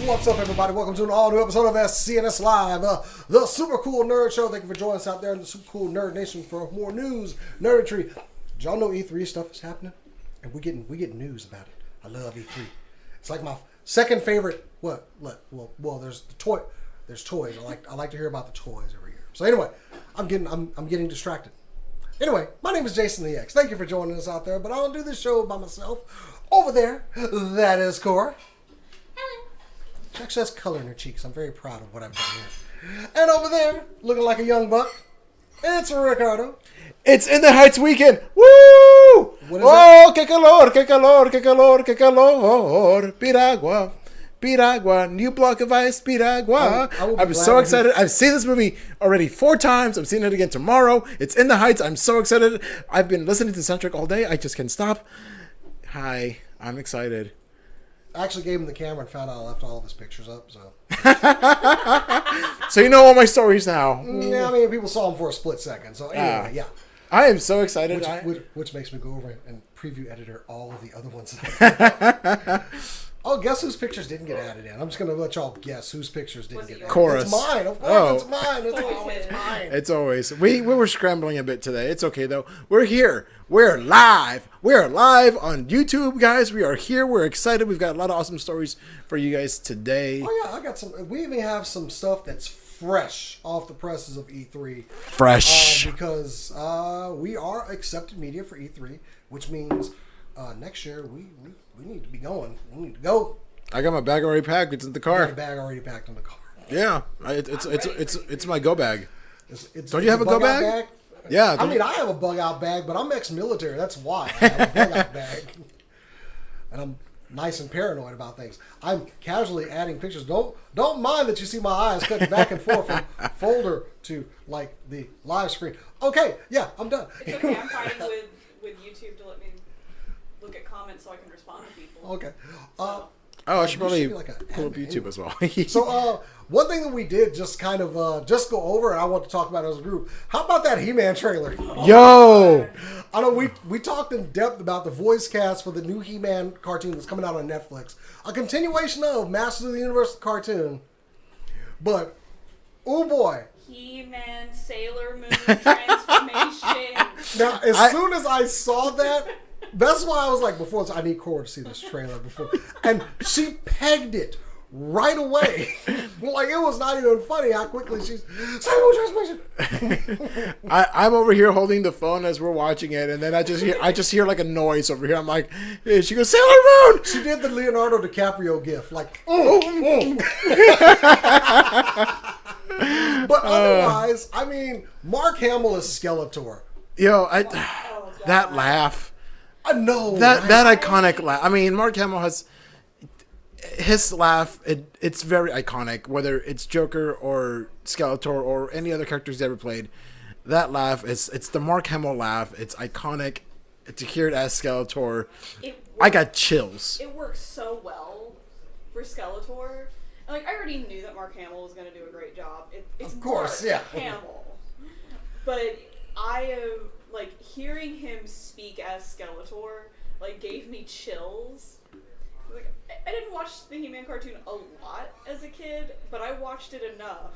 What's up, everybody? Welcome to an all-new episode of SCNS Live, the Super Cool Nerd Show. Thank you for joining us out there in the Super Cool Nerd Nation for more news, nerdetry. Did y'all know E3 stuff is happening? And we getting news about it. I love E3. It's like my second favorite. Well, there's the toy. There's toys. I like to hear about the toys every year. So anyway, I'm getting distracted. Anyway, my name is Jason the X. Thank you for joining us out there. But I don't do this show by myself. Over there, that is Cora. She actually has color in her cheeks. I'm very proud of what I've done here. And over there, looking like a young buck, it's Ricardo. It's In the Heights weekend. Woo! What is oh, que calor, que calor, que calor, que calor. Piragua. Piragua. New block of ice, Piragua. I'm so excited. I've seen this movie already 4 times. I'm seeing it again tomorrow. It's In the Heights. I'm so excited. I've been listening to the soundtrack all day. I just can't stop. Hi. I'm excited. I actually gave him the camera and found out I left all of his pictures up. So you know all my stories now. Yeah, I mean, people saw him for a split second. So anyway, yeah. I am so excited. Which makes me go over and preview editor all of the other ones. Oh, guess whose pictures didn't get added in? I'm just going to let y'all guess whose pictures didn't get added in. Chorus. It's mine. Of course, it's mine. It's always mine. It's always. We were scrambling a bit today. It's okay, though. We're here. We're live. We're live on YouTube, guys. We are here. We're excited. We've got a lot of awesome stories for you guys today. Oh, yeah. I got some. We even have some stuff that's fresh off the presses of E3. Fresh. Because we are accepted media for E3, which means next year we need to be going. We need to go. I got my bag already packed. It's in the car. I got a bag already packed in the car. Yeah, it's my go bag. Don't you have a go bag? Yeah. I mean, I have a bug out bag, but I'm ex-military. That's why I have a bug out bag. And I'm nice and paranoid about things. I'm casually adding pictures. Don't mind that you see my eyes cutting back and forth from folder to like the live screen. Okay, yeah, I'm done. It's okay. I'm fighting with YouTube to let me look at comments so I can respond to people. Okay. I should probably pull up YouTube as well. So, one thing that we did just kind of just go over, and I want to talk about as a group. How about that He-Man trailer? Yo! I know we talked in depth about the voice cast for the new He-Man cartoon that's coming out on Netflix. A continuation of Masters of the Universe cartoon. But, oh boy. He-Man Sailor Moon transformation. Now, soon as I saw that, that's why I was like, I need Cora to see this trailer before. And she pegged it right away. Like, it was not even funny how quickly she's, Sailor transmission. I'm over here holding the phone as we're watching it, and then I just hear like a noise over here. I'm like, hey, she goes, Sailor Moon! She did the Leonardo DiCaprio gif, like, But otherwise, I mean, Mark Hamill is Skeletor. Yo, that laugh. I know that iconic laugh. I mean, Mark Hamill has his laugh. It's very iconic. Whether it's Joker or Skeletor or any other characters he's ever played, that laugh it's the Mark Hamill laugh. It's iconic. To hear it as Skeletor, I got chills. It works so well for Skeletor. And, like, I already knew that Mark Hamill was going to do a great job. It's of course, Mark yeah. Hamill, but I am. Like, hearing him speak as Skeletor, like, gave me chills. Like, I didn't watch the He-Man cartoon a lot as a kid, but I watched it enough.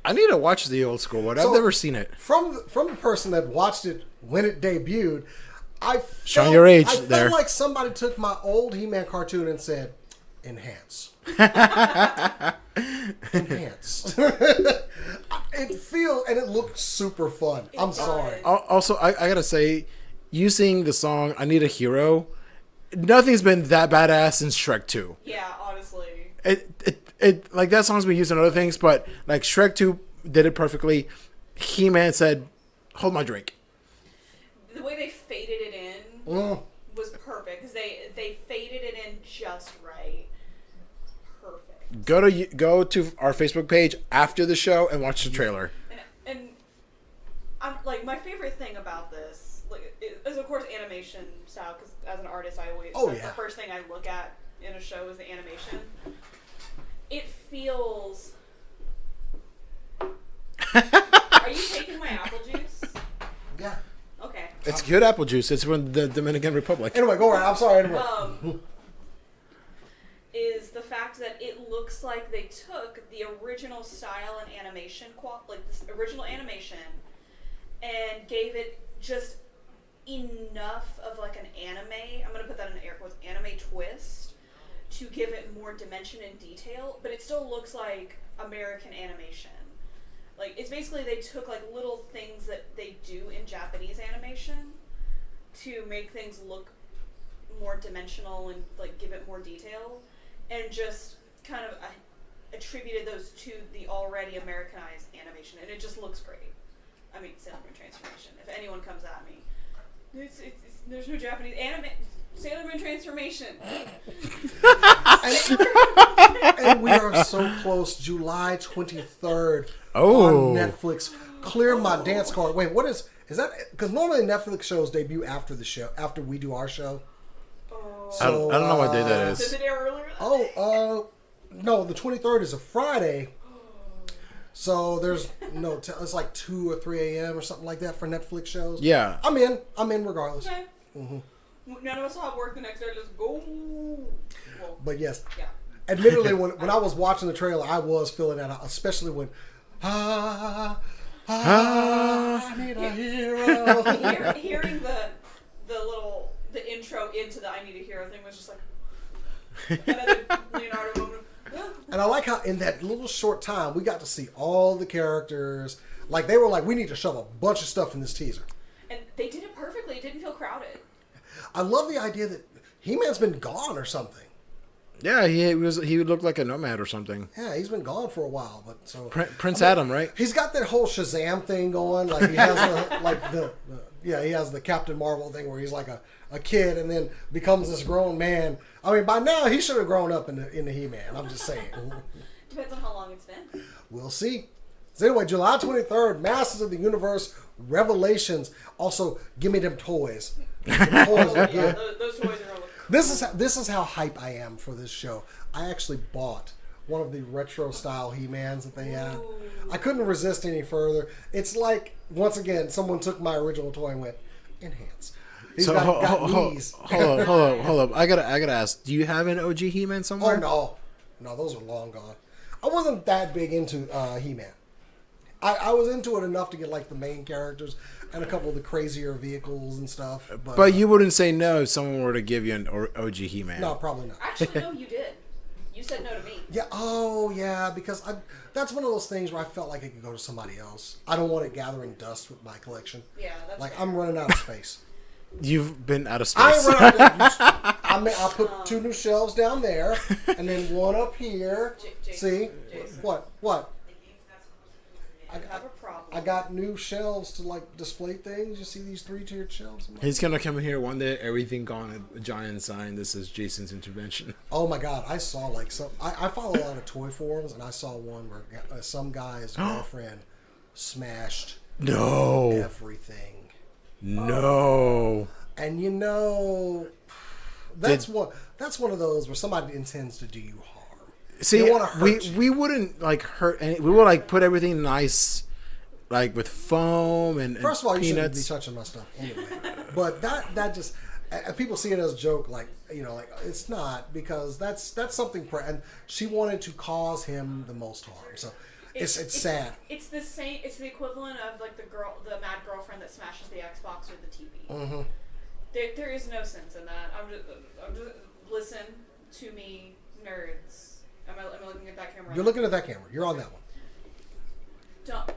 I need to watch the old school one. I've never seen it. From the person that watched it when it debuted, showing your age I there. felt like somebody took my old He-Man cartoon and said, enhance. Enhance. It looked super fun. I'm sorry. Also, I gotta say, you sing the song "I Need a Hero," nothing's been that badass since Shrek 2. Yeah, honestly. It like that song's been used in other things, but like Shrek 2 did it perfectly. He-Man said, "Hold my drink." The way they faded it in was perfect because they faded it in just right. Go to our Facebook page after the show and watch the trailer. And I'm like, my favorite thing about this, like, is of course animation style. Because as an artist, I always the first thing I look at in a show is the animation. It feels. Are you taking my apple juice? Yeah. Okay. It's good apple juice. It's from the Dominican Republic. Anyway, go ahead. I'm sorry. Anyway. is the fact that it looks like they took the original style and animation, like this original animation, and gave it just enough of like an anime, I'm going to put that in air quotes, anime twist to give it more dimension and detail, but it still looks like American animation. Like, it's basically they took like little things that they do in Japanese animation to make things look more dimensional and like give it more detail, and just kind of attributed those to the already Americanized animation, and it just looks great. I mean, Sailor Moon Transformation. If anyone comes at me, there's no Japanese anime. Sailor Moon Transformation. And we are so close. July 23rd on Netflix. Clear my dance card. Wait, what is that? Because normally Netflix shows debut after the show, after we do our show. So, I don't know what day that is. Does it air earlier? No, the 23rd is a Friday. So there's no, it's like 2 or 3 a.m. or something like that for Netflix shows. Yeah. I'm in regardless. Okay. Mm-hmm. None of us will have work the next day. Let's go. Well, but yes. Yeah. Admittedly, when I was watching the trailer, I was feeling that, especially when, I need a hero. Hearing the intro into the I Need a Hero thing was just like another Leonardo moment. And I like how in that little short time we got to see all the characters. Like they were like, we need to shove a bunch of stuff in this teaser. And they did it perfectly. It didn't feel crowded. I love the idea that He-Man's been gone or something. Yeah, he would look like a nomad or something. Yeah, he's been gone for a while, but so Prince Adam, right? He's got that whole Shazam thing going. Like he has he has the Captain Marvel thing where he's like a kid and then becomes this grown man. I mean, by now he should have grown up in the He-Man. I'm just saying. Depends on how long it's been. We'll see. So anyway, July 23rd, Masters of the Universe Revelations. Also, give me them toys. The toys are good. Those toys are. This is how hype I am for this show. I actually bought one of the retro style He-Mans that they had. I couldn't resist any further. It's like, once again, someone took my original toy and went, enhance. He's got knees. Hold up. I gotta ask. Do you have an OG He-Man somewhere? Oh no, those are long gone. I wasn't that big into He-Man. I was into it enough to get like the main characters and a couple of the crazier vehicles and stuff. But you wouldn't say no if someone were to give you an OG He-Man. No, probably not. Actually, no, you did. You said no to me. Yeah, because that's one of those things where I felt like it could go to somebody else. I don't want it gathering dust with my collection. Yeah, that's like fair. I'm running out of space. You've been out of space. I ain't running out of space. I put 2 new shelves down there and then one up here. See? Jason. What? I have a problem. I got new shelves to like display things. You see these 3-tiered shelves? He's gonna come in here one day, everything gone, a giant sign. This is Jason's intervention. Oh my God! I saw like some. I follow a lot of toy forums, and I saw one where some guy's girlfriend smashed everything. No. And that's one of those where somebody intends to do you harm. See, they want to hurt you. we wouldn't like hurt. We would like put everything nice, like with foam and First of all, peanuts. you shouldn't be touching my stuff anyway. But that just people see it as a joke, like like it's not, because that's something. And she wanted to cause him the most harm. So it's sad. It's the same. It's the equivalent of like the mad girlfriend that smashes the Xbox or the TV. Mm-hmm. There is no sense in that. I'm just listen to me, nerds. Am I looking at that camera? You're looking at that camera. You're on that one. Don't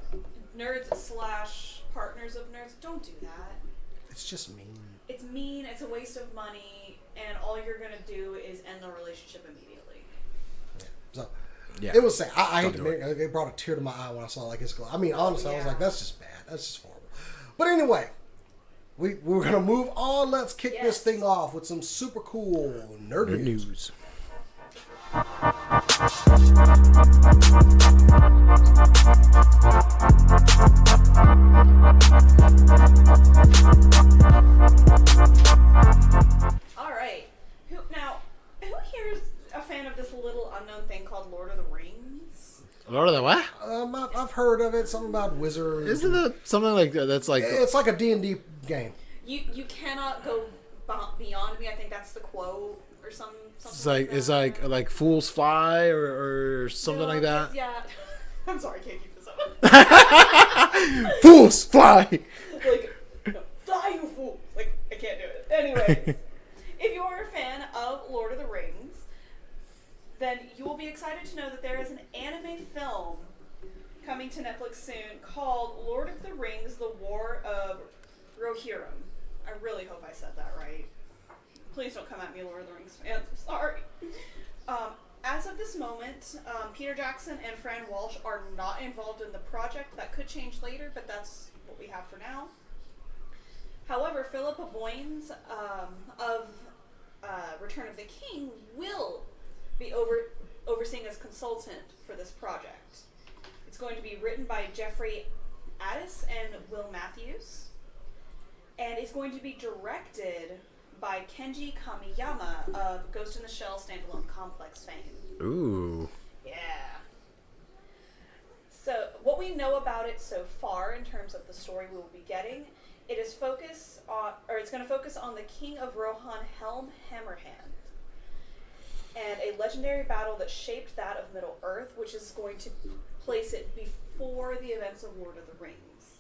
nerds / partners of nerds. Don't do that. It's just mean. It's mean. It's a waste of money, and all you're gonna do is end the relationship immediately. Yeah. So Yeah. it was sad. I hate to make it. It brought a tear to my eye when I saw like his. I mean, honestly, I was yeah. like, that's just bad. That's just horrible. But anyway, we're gonna move on. Let's kick this thing off with some super cool nerd news. All right. Who here is a fan of this little unknown thing called Lord of the Rings? Lord of the what? I've heard of it. Something about wizards. Isn't it something like that? That's like It's like a D&D game. You cannot go beyond me. I think that's the quote or something. It's like fools fly or something like that. Yeah. I'm sorry, I can't keep this up. Fools fly. Like, no, fly, you fool! Like, I can't do it. Anyways, if you are a fan of Lord of the Rings, then you will be excited to know that there is an anime film coming to Netflix soon called Lord of the Rings: The War of Rohirrim. I really hope I said that right. Please don't come at me, Lord of the Rings fans. I'm sorry. As of this moment, Peter Jackson and Fran Walsh are not involved in the project. That could change later, but that's what we have for now. However, Philippa Boyens of Return of the King will be overseeing as consultant for this project. It's going to be written by Jeffrey Addis and Will Matthews, and it's going to be directed by Kenji Kamiyama of Ghost in the Shell standalone complex fame. Ooh. Yeah. So what we know about it so far in terms of the story we will be getting, it's going to focus on the King of Rohan Helm Hammerhand and a legendary battle that shaped that of Middle Earth, which is going to place it before the events of Lord of the Rings.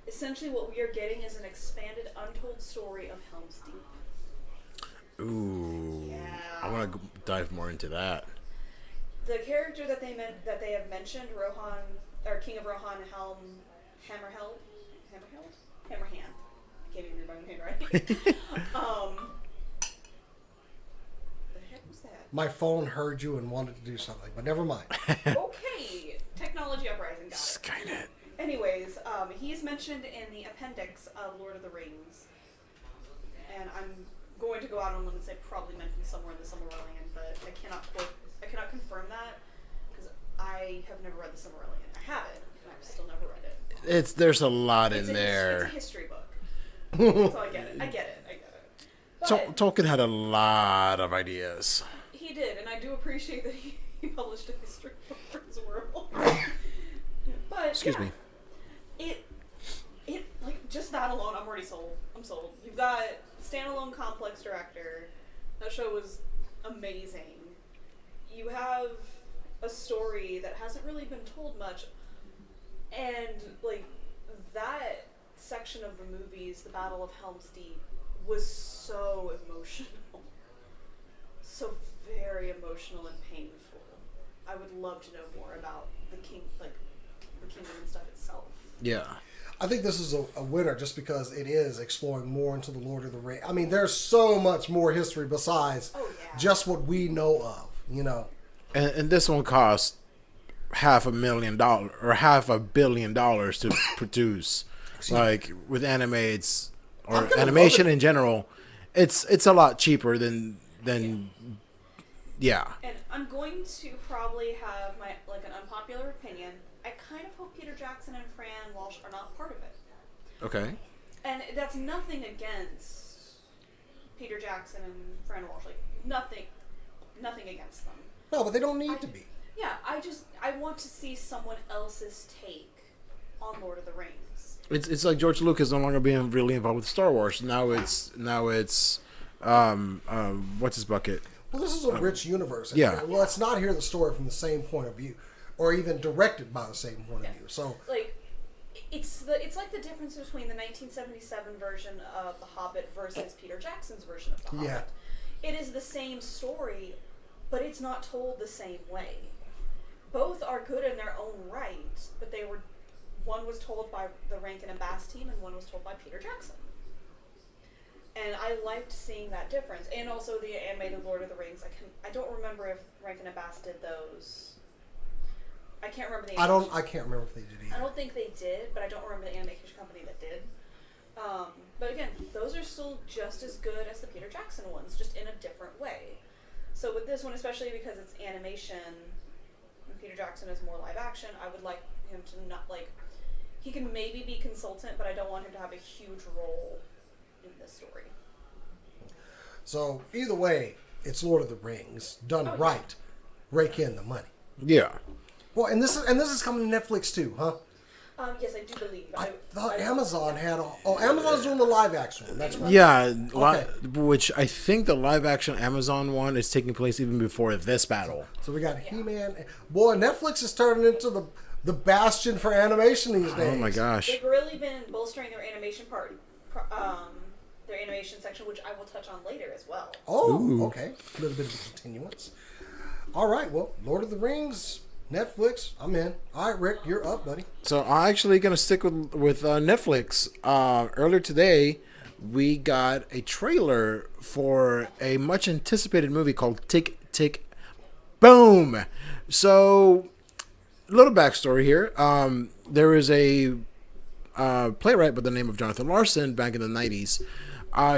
Essentially what we are getting is an expanded, untold story of Helm's Deep. Ooh. Yeah. I want to dive more into that. The character that they have mentioned, Rohan, or King of Rohan Helm Hammerhand? I can't even read my own handwriting. The heck was that? My phone heard you and wanted to do something, but never mind. Okay, technology uprising, got it. Skynet. Anyways, he's mentioned in the appendix of Lord of the Rings, and I'm going to go out on a limb and say probably mentioned somewhere in the Silmarillion, but I cannot confirm that because I have never read the Silmarillion. I have it, and I've still never read it. There's a lot in there. It's a history book, so I get it. But Tolkien had a lot of ideas. he did, and I do appreciate that he published a history book for his world. But Excuse me. It like just that alone, I'm already sold. I'm sold. You've got standalone complex director. That show was amazing. You have a story that hasn't really been told much, and like that section of the movies, the Battle of Helm's Deep, was so emotional, so very emotional and painful. I would love to know more about the kingdom and stuff itself. Yeah. I think this is a winner just because it is exploring more into the Lord of the Rings. I mean, there's so much more history besides just what we know of, you know. And this one cost $500,000 or $500 million to produce. Like with animates or animation in general, it's a lot cheaper than yeah. And I'm going to probably have an unpopular opinion. I kind of hope Peter Jackson and Fran Walsh are not part of it. Okay. And that's nothing against Peter Jackson and Fran Walsh. Like nothing against them. No, but they don't need to be. Yeah, I want to see someone else's take on Lord of the Rings. It's like George Lucas no longer being really involved with Star Wars. Now it's what's his bucket? Well, this is a rich universe. Yeah. Well, let's not hear the story from the same point of view, or even directed by the same point of view. So, like, it's like the difference between the 1977 version of The Hobbit versus Peter Jackson's version of The Hobbit. Yeah. It is the same story, but it's not told the same way. Both are good in their own right, but one was told by the Rankin and Bass team, and one was told by Peter Jackson. And I liked seeing that difference, and also the animated Lord of the Rings. I don't remember if Rankin and Bass did those. I can't remember the. I can't remember if they did either. I don't think they did, but I don't remember the animation company that did. But again, those are still just as good as the Peter Jackson ones, just in a different way. So with this one, especially because it's animation, and Peter Jackson is more live action, I would like him to not he can maybe be consultant, but I don't want him to have a huge role in this story. So either way, it's Lord of the Rings done right. Rake in the money. Yeah. Well, and this is coming to Netflix too, huh? Yes, I do believe. I thought Amazon had Amazon's doing the live action one. That's right. Yeah, Okay. which I think the live action Amazon one is taking place even before this battle. So we got He-Man. Boy, Netflix is turning into the bastion for animation these days. Oh my gosh. They've really been bolstering their animation their animation section, which I will touch on later as well. Oh, Ooh. okay. A little bit of a continuance. All right, well, Lord of the Rings, Netflix, I'm in. All right, Rick, you're up, buddy. So I'm actually going to stick with Netflix. Earlier today, we got a trailer for a much anticipated movie called Tick, Tick, Boom. So, little backstory here. There is a playwright by the name of Jonathan Larson back in the 90s.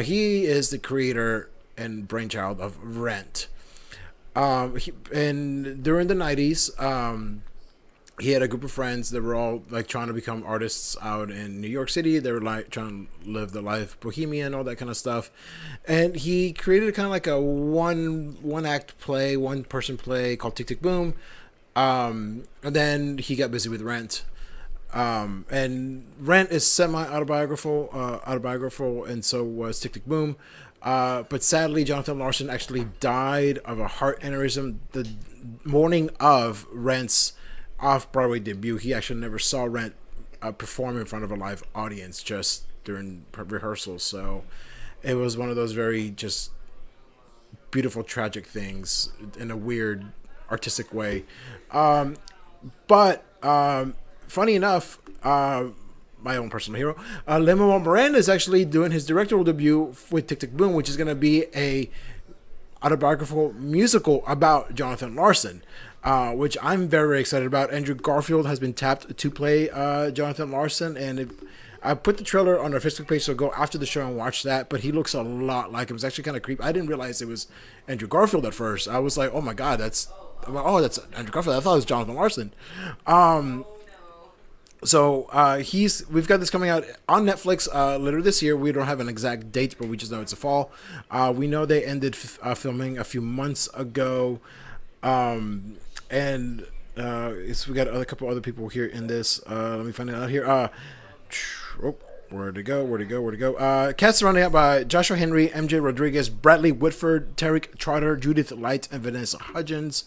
He is the creator and brainchild of Rent. And during the 90s, he had a group of friends that were all like trying to become artists out in New York City. They were like trying to live the life bohemian, all that kind of stuff. And he created kind of like a one act play, one person play called Tick Tick Boom. And then he got busy with Rent. And Rent is autobiographical, and so was Tick Tick Boom. But sadly, Jonathan Larson actually died of a heart aneurysm the morning of Rent's off-Broadway debut. He actually never saw Rent perform in front of a live audience, just during rehearsals. So it was one of those very just beautiful, tragic things in a weird, artistic way. But funny enough, my own personal hero, Lin-Manuel Miranda is actually doing his directorial debut with Tick Tick Boom, which is going to be a autobiographical musical about Jonathan Larson, which I'm very, very excited about. Andrew Garfield has been tapped to play Jonathan Larson, and I put the trailer on our Facebook page, so go after the show and watch that. But he looks a lot like him. It was actually kind of creepy. I didn't realize it was Andrew Garfield at first. I was like, oh my god, that's Andrew Garfield. I thought it was Jonathan Larson. So we've got this coming out on Netflix later this year. We don't have an exact date, but we just know it's a fall. We know they ended filming a few months ago, and we got a couple other people here in this. Let me find it out here. Where'd it go? Cast surrounding up by Joshua Henry, MJ Rodriguez, Bradley Whitford, Tarek Trotter, Judith Light, and Vanessa Hudgens,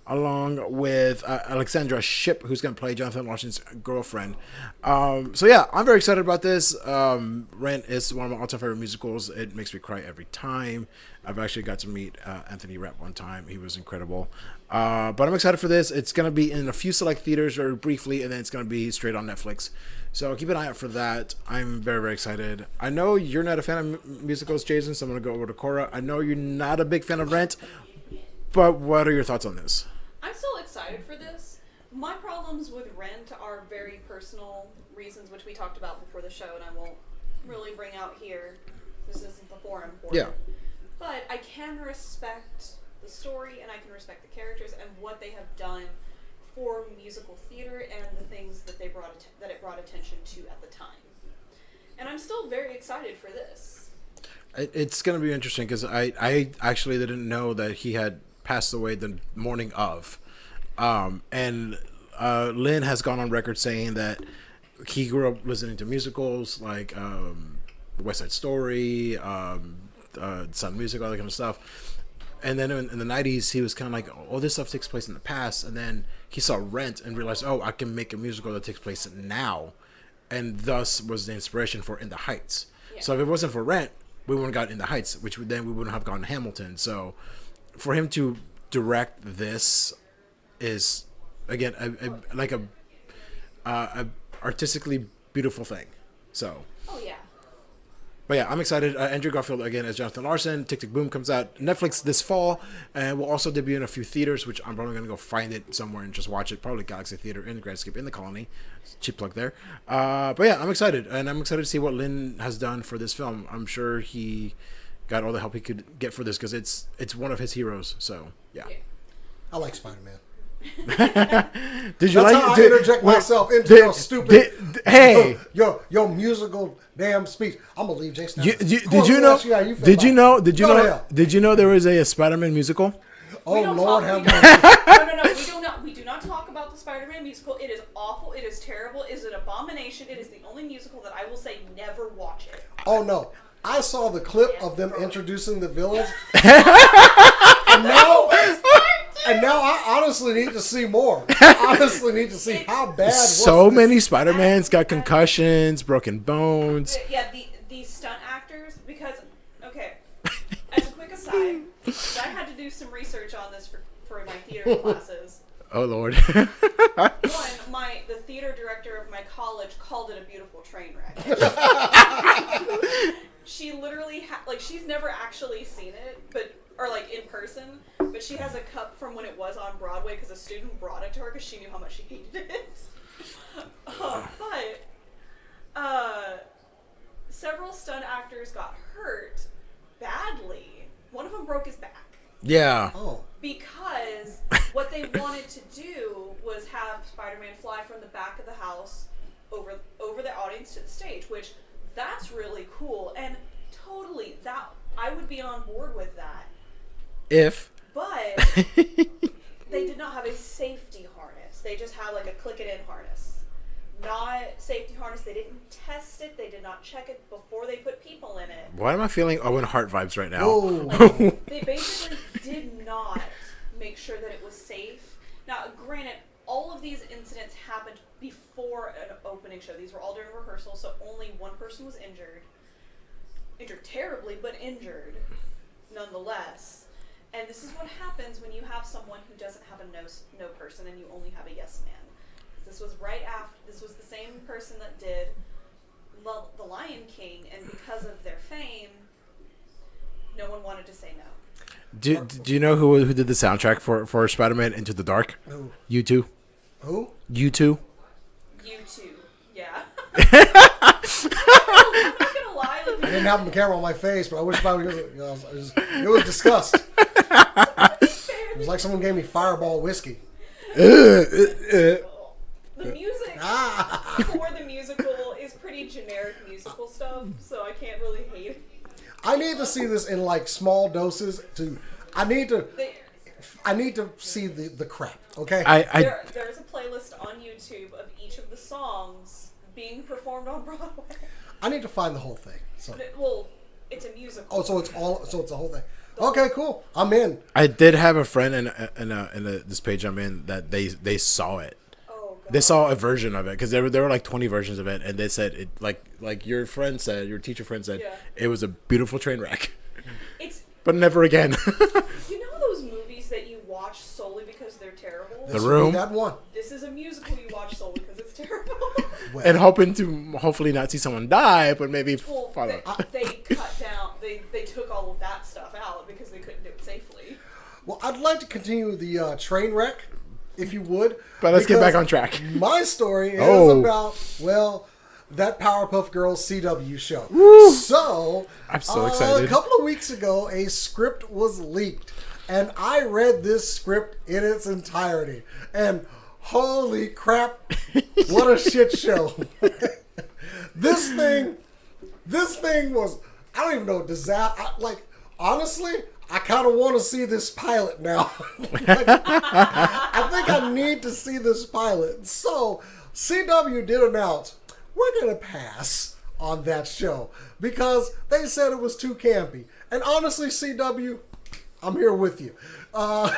along with Alexandra Shipp, who's going to play Jonathan Larson's girlfriend. So yeah, I'm very excited about this. Rent is one of my all-time favorite musicals. It makes me cry every time. I've actually got to meet Anthony Rapp one time. He was incredible. But I'm excited for this. It's going to be in a few select theaters very briefly, and then it's going to be straight on Netflix. So keep an eye out for that. I'm very, very excited. I know you're not a fan of musicals, Jason, so I'm going to go over to Cora. I know you're not a big fan of Rent, but what are your thoughts on this? I'm still excited for this. My problems with Rent are very personal reasons, which we talked about before the show, and I won't really bring out here. This isn't the forum for it. But I can respect the story, and I can respect the characters and what they have done for musical theater and the things that it brought attention to at the time. And I'm still very excited for this. It's going to be interesting because I actually didn't know that he had passed away the morning of. And Lynn has gone on record saying that he grew up listening to musicals like West Side Story, Sound Music, all that kind of stuff. And then in the 90s, he was kind of like, oh, this stuff takes place in the past. And then he saw Rent and realized, oh, I can make a musical that takes place now. And thus was the inspiration for In the Heights. Yeah. So if it wasn't for Rent, we wouldn't have got In the Heights, which we wouldn't have gotten Hamilton. So for him to direct this is, again, a artistically beautiful thing. So. Oh, yeah. But yeah, I'm excited. Andrew Garfield again as Jonathan Larson. Tick Tick Boom comes out Netflix this fall, and will also debut in a few theaters, which I'm probably gonna go find it somewhere and just watch it. Probably Galaxy Theater in Grandscape in the Colony. Cheap plug there. But yeah, I'm excited, and I'm excited to see what Lynn has done for this film. I'm sure he got all the help he could get for this because it's one of his heroes. So yeah. I like Spider-Man. Did you That's how I interject myself into your stupid your musical damn speech. I'm gonna leave Jason. Did you know there was a Spider-Man musical? Oh Lord, have mercy! No. We do not talk about the Spider-Man musical. It is awful. It is terrible. It is an abomination. It is the only musical that I will say never watch it. Oh no. I saw the clip of them introducing the villains. And now I honestly need to see more. I honestly need to see how bad so many Spider-Mans got concussions, broken bones. Yeah, these stunt actors, because, okay, as a quick aside, so I had to do some research on this for my theater classes. Oh, Lord. One, the theater director of my college called it a beautiful train wreck. She literally, she's never actually seen it, or in person, but she has a cup from when it was on Broadway because a student brought it to her because she knew how much she hated it. But several stunt actors got hurt badly. One of them broke his back. Yeah. Oh. Because what they wanted to do was have Spider-Man fly from the back of the house over the audience to the stage, which that's really cool, and totally that I would be on board with that. But they did not have a safety harness. They just had a click-it-in harness. Not safety harness. They didn't test it. They did not check it before they put people in it. Why am I feeling Owen Hart vibes right now? They basically did not make sure that it was safe. Now, granted, all of these incidents happened before an opening show. These were all during rehearsal, so only one person was injured. Injured terribly, but injured nonetheless. And this is what happens when you have someone who doesn't have a no person and you only have a yes man. This was this was the same person that did The Lion King, and because of their fame, no one wanted to say no. Do you know who did the soundtrack for Spider-Man Into the Dark? Who? U2. Who? U2. U2, yeah. I'm not gonna lie. I didn't have the camera on my face, but I wish it was disgust. It was like someone gave me Fireball whiskey. The music for the musical is pretty generic musical stuff, so I can't really hate it. I need to see this in small doses. I need to see the crap. Okay. There's a playlist on YouTube of each of the songs being performed on Broadway. I need to find the whole thing. So. Well, it's a musical. Oh, so it's the whole thing. Okay, cool. I'm in. I did have a friend in this page I'm in that they saw it. Oh, God. They saw a version of it because there were 20 versions of it, and they said it like your friend said, your teacher friend said, It was a beautiful train wreck. But never again. You know those movies that you watch solely because they're terrible? The Room. That one. This is a musical you watch solely because it's terrible. And hoping to hopefully not see someone die, but maybe follow. They cut down. They took all of that stuff out because they couldn't do it safely. Well, I'd like to continue the train wreck, if you would. But let's get back on track. My story is about, that Powerpuff Girls CW show. Woo! So, I'm so excited. A couple of weeks ago, a script was leaked. And I read this script in its entirety. And holy crap, what a shit show. This thing was, I don't even know, disaster. Honestly, I kind of want to see this pilot now. I think I need to see this pilot. So, CW did announce, we're going to pass on that show because they said it was too campy. And honestly, CW, I'm here with you. But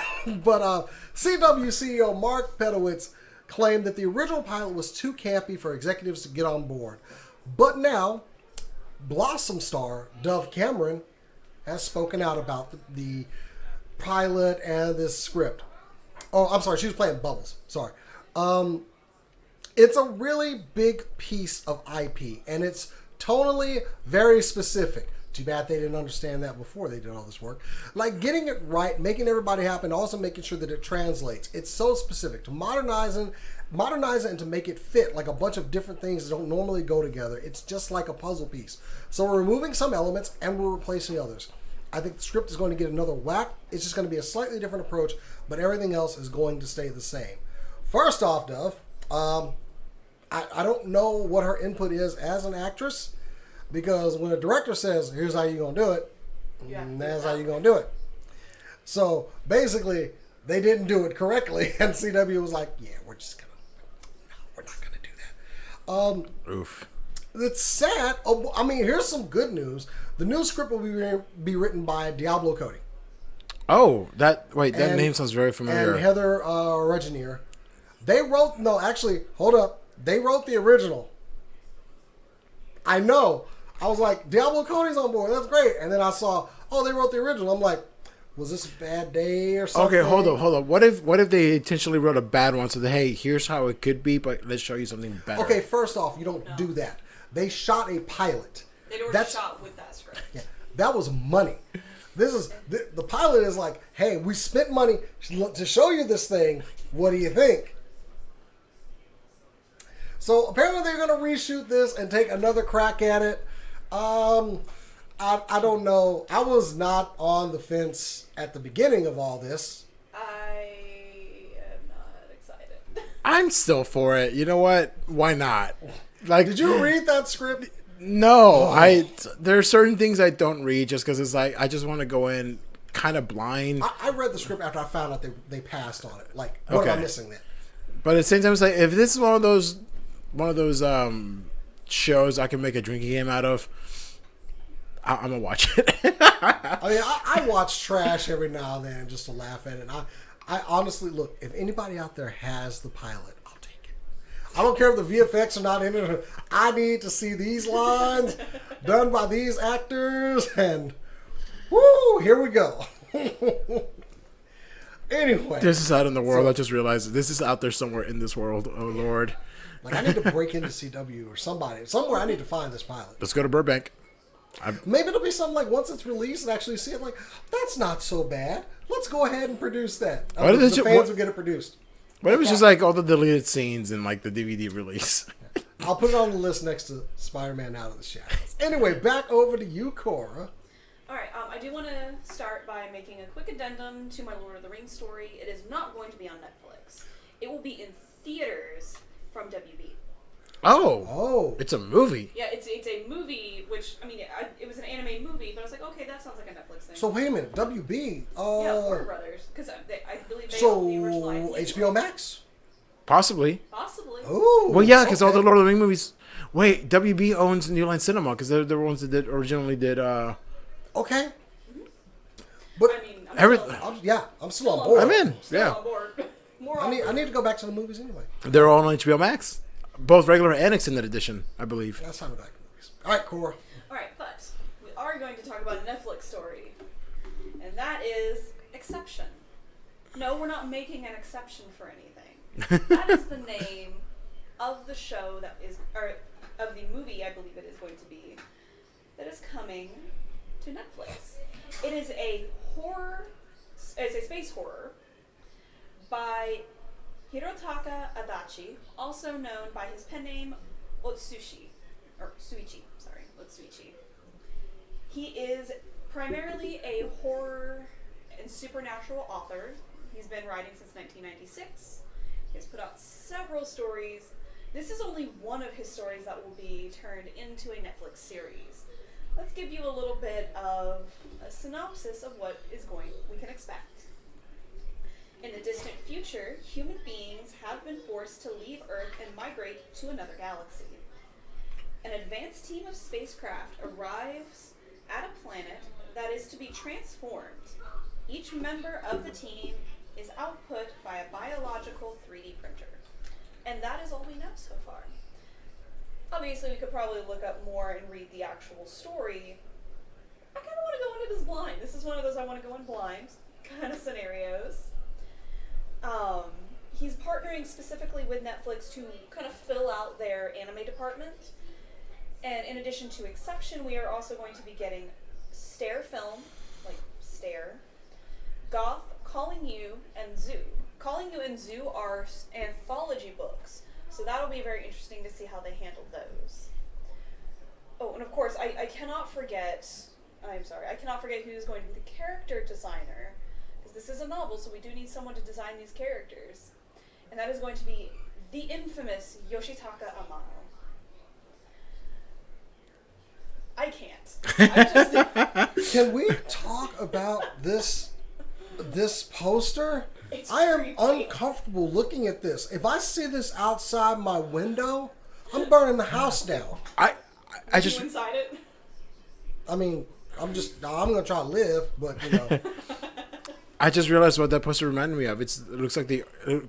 CW CEO Mark Pedowitz claimed that the original pilot was too campy for executives to get on board. But now, Blossom star Dove Cameron has spoken out about the pilot and this script. Oh, I'm sorry. She was playing Bubbles. Sorry. It's a really big piece of IP, and it's tonally very specific. Too bad they didn't understand that before they did all this work. Getting it right, making everybody happy, and also making sure that it translates. It's so specific. To modernize it and to make it fit like a bunch of different things that don't normally go together. It's just like a puzzle piece. So we're removing some elements and we're replacing others. I think the script is going to get another whack. It's just going to be a slightly different approach, but everything else is going to stay the same. First off, Dove, I don't know what her input is as an actress, because when a director says, here's how you're going to do it, that's how you're going to do it. So basically, they didn't do it correctly, and CW was like, "Yeah, we're not gonna do that." Oof. It's sad. Oh, I mean, here's some good news. The new script will be written by Diablo Cody. Oh, that name sounds very familiar. And Heather Reginier. They wrote, no, actually, hold up. They wrote the original. I know. I was like, Diablo Cody's on board. That's great. And then I saw, oh, they wrote the original. I'm like, was this a bad day or something? Okay, hold up. What if they intentionally wrote a bad one so that, hey, here's how it could be, but let's show you something better? Okay, first off, you don't do that. They shot a pilot. They'd already shot with that script. Yeah, that was money. This is the pilot is like, hey, we spent money to show you this thing. What do you think? So apparently they're going to reshoot this and take another crack at it. I don't know. I was not on the fence at the beginning of all this. I am not excited. I'm still for it. You know what? Why not? Like, did you read that script? No, there are certain things I don't read just because it's like I just want to go in kind of blind. I read the script after I found out they passed on it. Like, what am I missing then? But at the same time, it's like if this is one of those shows I can make a drinking game out of, I'm gonna watch it. I mean, I watch trash every now and then just to laugh at it. And I honestly look, if anybody out there has the pilot, I'll take it. I don't care if the VFX are not in it. I need to see these lines done by these actors, and woo, here we go. Anyway, this is out in the world. I just realized this is out there somewhere in this world. Oh Lord! Like, I need to break into CW or somewhere. I need to find this pilot. Let's go to Burbank. Maybe it'll be something like once it's released and actually see it. Like, that's not so bad. Let's go ahead and produce that. The fans will get it produced. What if it's just like all the deleted scenes in like the DVD release? I'll put it on the list next to Spider-Man Out of the Shadows. Anyway, back over to you, Cora. All right, I do want to start by making a quick addendum to my Lord of the Rings story. It is not going to be on Netflix. It will be in theaters from WB. Oh, it's a movie. Yeah, it's a movie, which, I mean, it was an anime movie, but I was like, okay, that sounds like a Netflix thing. So wait a minute, WB? Yeah, Warner Brothers, because I believe they so own the original IP. HBO Max? Possibly. Ooh. Well, yeah, because all the Lord of the Rings movies. Wait, WB owns New Line Cinema because they're the ones that originally did. Okay. Mm-hmm. But I mean, I'm still on board. I'm in. Still Yeah. on board. More I need to go back to the movies anyway. They're all on HBO Max. Both regular and extended edition, I believe. That's time to go back to the movies. All right, Cora. All right, but we are going to talk about a Netflix story, and that is Exception. No, we're not making an exception for anything. That is the name of the show or of the movie, I believe it is going to be, that is coming to Netflix. It is a space horror by Hirotaka Adachi, also known by his pen name Otsuichi. He is primarily a horror and supernatural author. He's been writing since 1996. He has put out several stories. This is only one of his stories that will be turned into a Netflix series. Let's give you a little bit of a synopsis of what we can expect. In the distant future, human beings have been forced to leave Earth and migrate to another galaxy. An advanced team of spacecraft arrives at a planet that is to be transformed. Each member of the team is output by a biological 3D printer. And that is all we know so far. Obviously, we could probably look up more and read the actual story. I kind of want to go into this blind. This is one of those I want to go in blind kind of scenarios. He's partnering specifically with Netflix to kind of fill out their anime department. And in addition to Exception, we are also going to be getting Stare Film, like Stare, Goth, Calling You, and Zoo. Calling You and Zoo are anthology books, so that'll be very interesting to see how they handle those. Oh, and of course, I cannot forget who's going to be the character designer, because this is a novel, so we do need someone to design these characters. And that is going to be the infamous Yoshitaka Amano. I can't. Can we talk about this This poster, It's I am creepy. uncomfortable looking at this. If I see this outside my window, I'm burning the house down. I You just inside it? I mean, I'm gonna try to live, but you know. I just realized what that poster reminded me of. It looks like it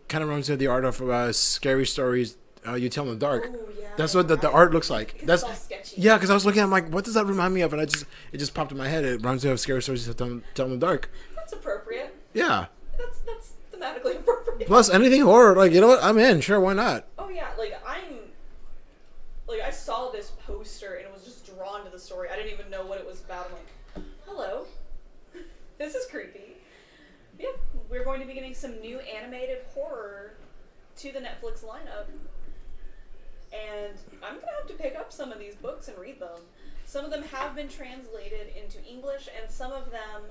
kind of reminds me of the art of scary stories you tell in the dark. Ooh, yeah, That's what the art looks like. That's all sketchy. yeah, because I was looking, I'm like, what does that remind me of? And it just popped in my head. It reminds me of scary stories you tell in the dark. That's appropriate. Yeah. That's thematically appropriate. Plus anything horror, like, you know what? I'm in. Sure, why not? Oh yeah, I saw this poster and was just drawn to the story. I didn't even know what it was about. I'm like, hello, this is creepy. Yeah, we're going to be getting some new animated horror to the Netflix lineup, and I'm gonna have to pick up some of these books and read them. Some of them have been translated into English, and some of them,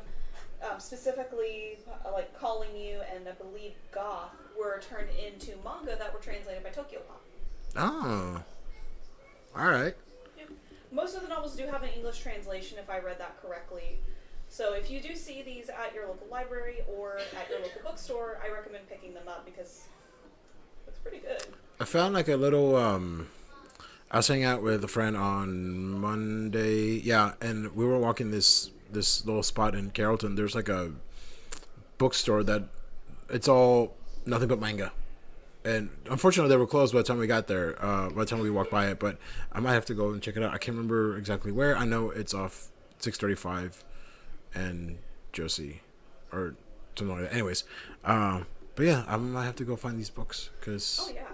specifically like Calling You and I believe Goth, were turned into manga that were translated by Tokyo Pop. Oh. All right. Yep. Most of the novels do have an English translation, if I read that correctly. So if you do see these at your local library or at your local bookstore, I recommend picking them up because it's pretty good. I found like a little I was hanging out with a friend on Monday. Yeah, and we were walking this little spot in Carrollton. There's like a bookstore that it's all nothing but manga. And unfortunately, they were closed by the time we got there. By the time we walked by it, but I might have to go and check it out. I can't remember exactly where. I know it's off 635 and Josie, or something like that. Anyways, but yeah, I might have to go find these books because Oh yeah,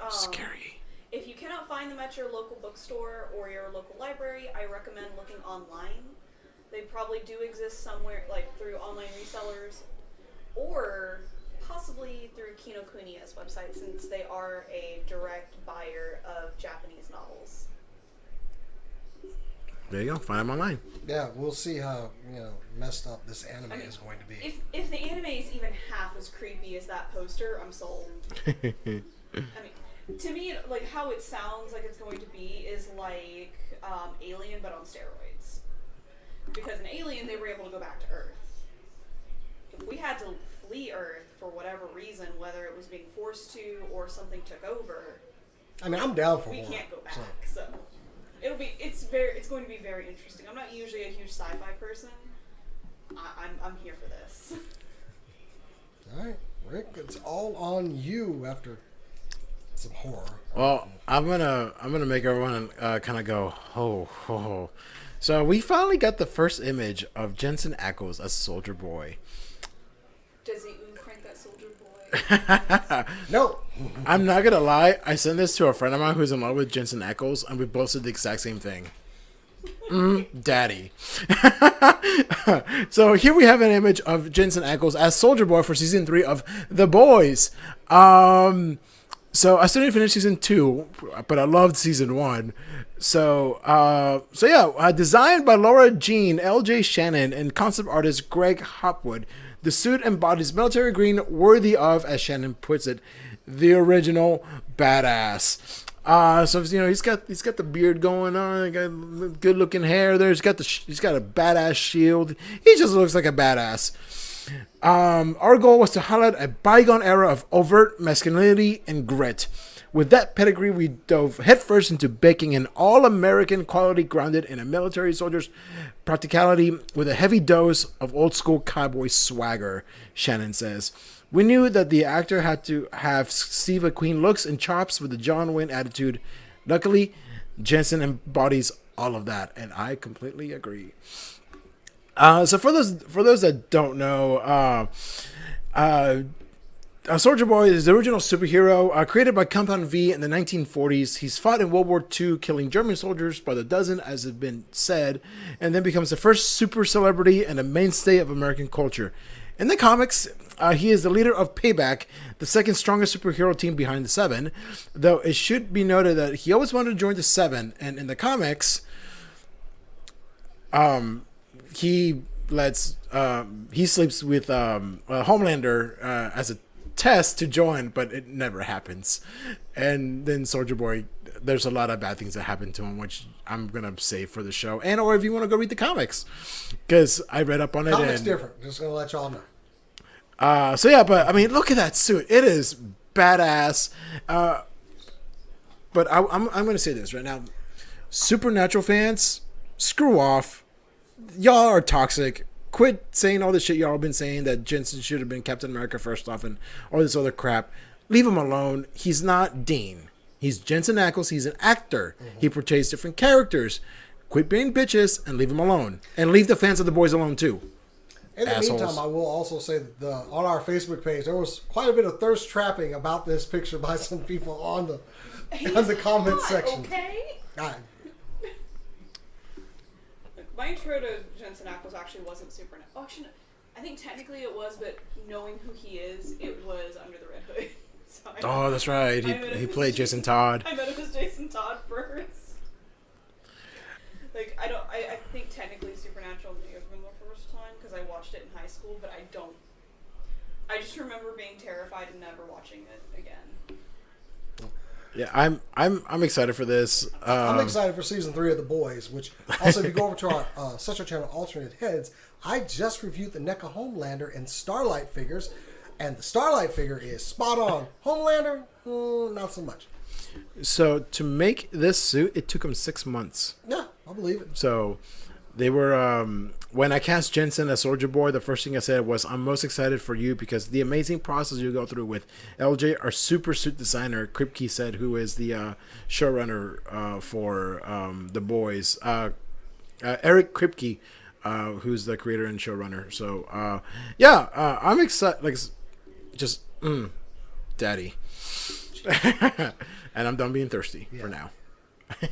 scary. If you cannot find them at your local bookstore or your local library, I recommend looking online. They probably do exist somewhere, like through online resellers, or possibly through Kinokuniya's website, since they are a direct buyer of Japanese novels. There you go. Find them online. Yeah, we'll see how messed up this anime is going to be. If the anime is even half as creepy as that poster, I'm sold. I mean, to me, like how it sounds like it's going to be is like Alien, but on steroids. Because in Alien, they were able to go back to Earth. If we had to flee Earth for whatever reason, whether it was being forced to or something took over, I mean, I'm down for we horror, can't go back. So it's going to be very interesting. I'm not usually a huge sci-fi person. I'm here for this. All right, Rick, it's all on you after some horror. Well, I'm gonna make everyone kind of go ho ho ho. So we finally got the first image of Jensen Ackles as Soldier Boy. Does he crank that Soldier Boy? No. I'm not gonna lie. I sent this to a friend of mine who's in love with Jensen Ackles, and we both said the exact same thing. Daddy. So here we have an image of Jensen Ackles as Soldier Boy for season 3 of The Boys. So I still didn't finish season 2, but I loved season 1. So yeah, designed by Laura Jean, L.J. Shannon, and concept artist Greg Hopwood. The suit embodies military green, worthy of, as Shannon puts it, the original badass. So he's got the beard going on, he got good looking hair there. He's got a badass shield. He just looks like a badass. Our goal was to highlight a bygone era of overt masculinity and grit. With that pedigree, we dove headfirst into baking an all-American quality grounded in a military soldier's practicality with a heavy dose of old-school cowboy swagger, Shannon says. We knew that the actor had to have Steve McQueen looks and chops with the John Wayne attitude. Luckily, Jensen embodies all of that, and I completely agree. So for those that don't know, Soldier Boy is the original superhero created by Compound V in the 1940s. He's fought in World War II, killing German soldiers by the dozen, as has been said, and then becomes the first super celebrity and a mainstay of American culture. In the comics, he is the leader of Payback, the second strongest superhero team behind the Seven, though it should be noted that he always wanted to join the Seven, and in the comics, he sleeps with Homelander as a test to join, but it never happens. And then Soldier Boy, there's a lot of bad things that happen to him, which I'm gonna save for the show, and or if you want to go read the comics, because I read up on it. Comics different. Just gonna let y'all know. So yeah, but I mean, look at that suit. It is badass. But I'm going to say this right now. Supernatural fans, screw off. Y'all are toxic. Quit saying all the shit y'all been saying that Jensen should have been Captain America first off and all this other crap. Leave him alone. He's not Dean. He's Jensen Ackles. He's an actor. Mm-hmm. He portrays different characters. Quit being bitches and leave him alone. And leave the fans of The Boys alone too. In the meantime, I will also say that on our Facebook page, there was quite a bit of thirst trapping about this picture by some people on the comment section. Okay. My intro to Jensen Ackles actually wasn't super. Actually, I think technically it was, but knowing who he is, it was Under the Red Hood. So that's right. He played Jason Todd. I met him as Jason Todd first. Like I think technically Supernatural may have been the first time because I watched it in high school, but I just remember being terrified and never watching it again. Yeah, I'm excited for this. I'm excited for season 3 of The Boys, which also, if you go over to our Central Channel Alternate Heads, I just reviewed the NECA Homelander and Starlight figures, and the Starlight figure is spot on. Homelander, not so much. So to make this suit, it took them 6 months. Yeah, I believe it. So they were when I cast Jensen as Soldier Boy, the first thing I said was, I'm most excited for you because the amazing process you go through with LJ, our super suit designer, Kripke said, who is the showrunner for The Boys. Eric Kripke, who's the creator and showrunner. So I'm excited. Like, just daddy. And I'm done being thirsty for now.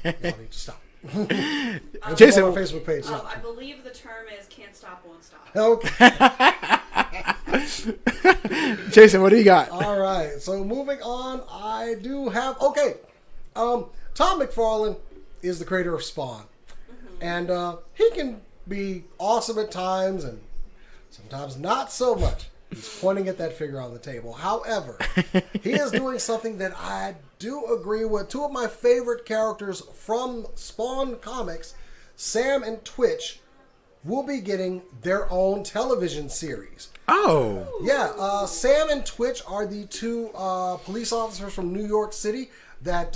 Y'all need to stop. Jason, on our Facebook page. I believe the term is "can't stop, won't stop." Okay. Jason, what do you got? All right. So moving on, I do have Todd McFarlane is the creator of Spawn, and he can be awesome at times and sometimes not so much. He's pointing at that figure on the table. However, he is doing something that I do agree with. Two of my favorite characters from Spawn comics, Sam and Twitch, will be getting their own television series. Oh. Yeah, Sam and Twitch are the two police officers from New York City that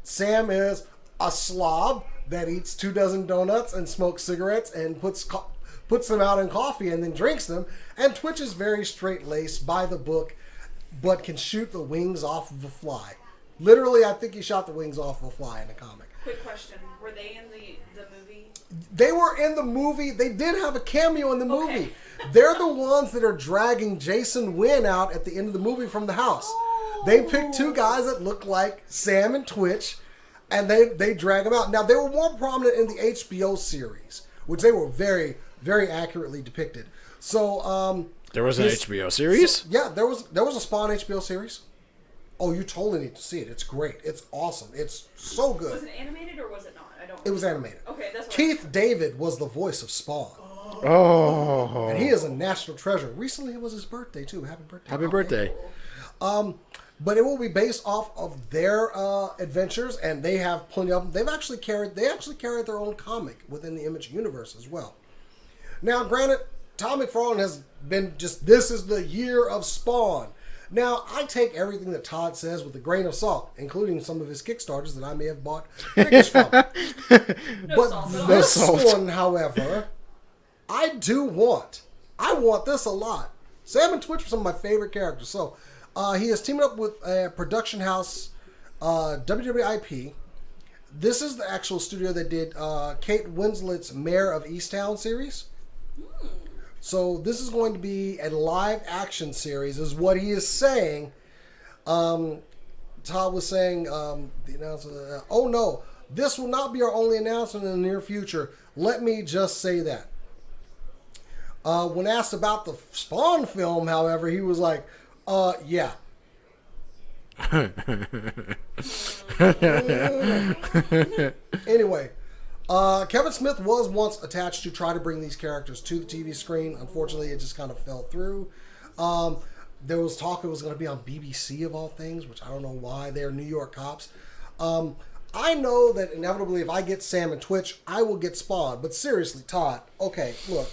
Sam is a slob that eats 24 donuts and smokes cigarettes and puts them out in coffee and then drinks them. And Twitch is very straight-laced, by the book, but can shoot the wings off of a fly. Literally, I think he shot the wings off of a fly in the comic. Quick question. Were they in the movie? They were in the movie. They did have a cameo in the movie. Okay. They're the ones that are dragging Jason Wynn out at the end of the movie from the house. Oh. They picked two guys that look like Sam and Twitch, and they drag them out. Now, they were more prominent in the HBO series, which they were very, very accurately depicted. So there was an HBO series? So, yeah, there was a Spawn HBO series. Oh, you totally need to see it. It's great. It's awesome. It's so good. Was it animated or was it not? I don't. It was animated. Okay, that's what Keith David was the voice of Spawn. Oh. And he is a national treasure. Recently, it was his birthday too. Happy birthday! Happy birthday! But it will be based off of their adventures, and they have plenty of them. They actually carried their own comic within the Image universe as well. Now, granted, Todd McFarlane has been this is the year of Spawn. Now, I take everything that Todd says with a grain of salt, including some of his Kickstarters that I may have bought figures from. But this one, however, I want this a lot. Sam and Twitch are some of my favorite characters. So, he is teaming up with a production house, WWIP. This is the actual studio that did Kate Winslet's Mayor of Easttown series. So this is going to be a live action series, is what he is saying. Todd was saying, the announcer, oh no, this will not be our only announcement in the near future. Let me just say that. When asked about the Spawn film, however, he was like, yeah. Anyway, Kevin Smith was once attached to try to bring these characters to the TV screen. Unfortunately, it just kind of fell through. There was talk it was going to be on BBC of all things, which I don't know why. They're New York cops. I know that inevitably if I get Sam and Twitch, I will get Spawn. But seriously, Todd, okay, look.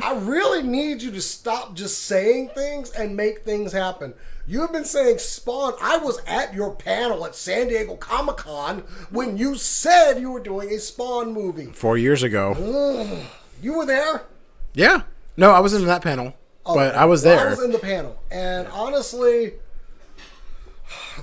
I really need you to stop just saying things and make things happen. You have been saying Spawn. I was at your panel at San Diego Comic-Con when you said you were doing a Spawn movie. 4 years ago. Ugh. You were there? Yeah. No, I wasn't in that panel, but I was Well, there. I was in the panel, and honestly,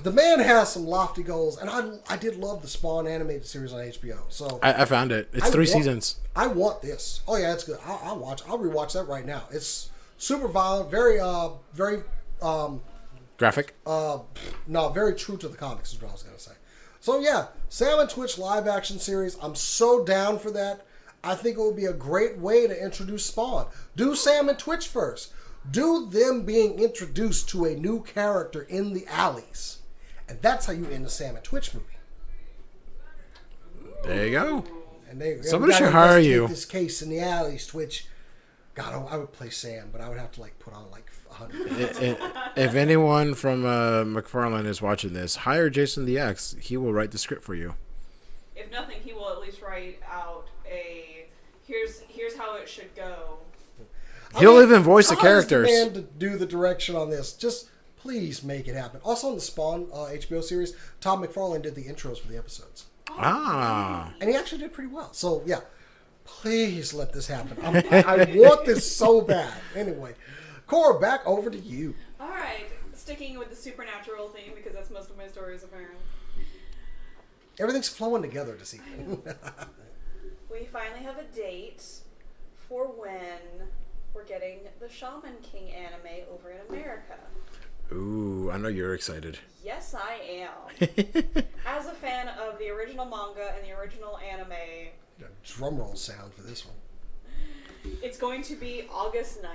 the man has some lofty goals, and I did love the Spawn animated series on HBO. So I found it. It's 3 seasons. I want this. Oh yeah, it's good. I'll rewatch that right now. It's super violent, very Graphic. no, very true to the comics is what I was gonna say. So yeah, Sam and Twitch live action series. I'm so down for that. I think it would be a great way to introduce Spawn. Do Sam and Twitch first. Do them being introduced to a new character in the alleys. And that's how you end the Sam and Twitch movie. There you go. And Somebody should hire you. This case in the alleys, Twitch. God, I would play Sam, but I would have to put on 100. If anyone from McFarlane is watching this, hire Jason the X. He will write the script for you. If nothing, he will at least write out here's how it should go. He'll even voice the hire characters. Man to do the direction on this. Just please make it happen. Also, in the Spawn HBO series, Todd McFarlane did the intros for the episodes. Ah. And he actually did pretty well. So, yeah. Please let this happen. I want this so bad. Anyway, Cora, back over to you. All right, sticking with the supernatural theme because that's most of my stories apparently. Everything's flowing together this evening. We finally have a date for when we're getting the Shaman King anime over in America. Ooh, I know you're excited. Yes, I am. As a fan of the original manga and the original anime, A drum roll sound for this one. it's going to be August 9th.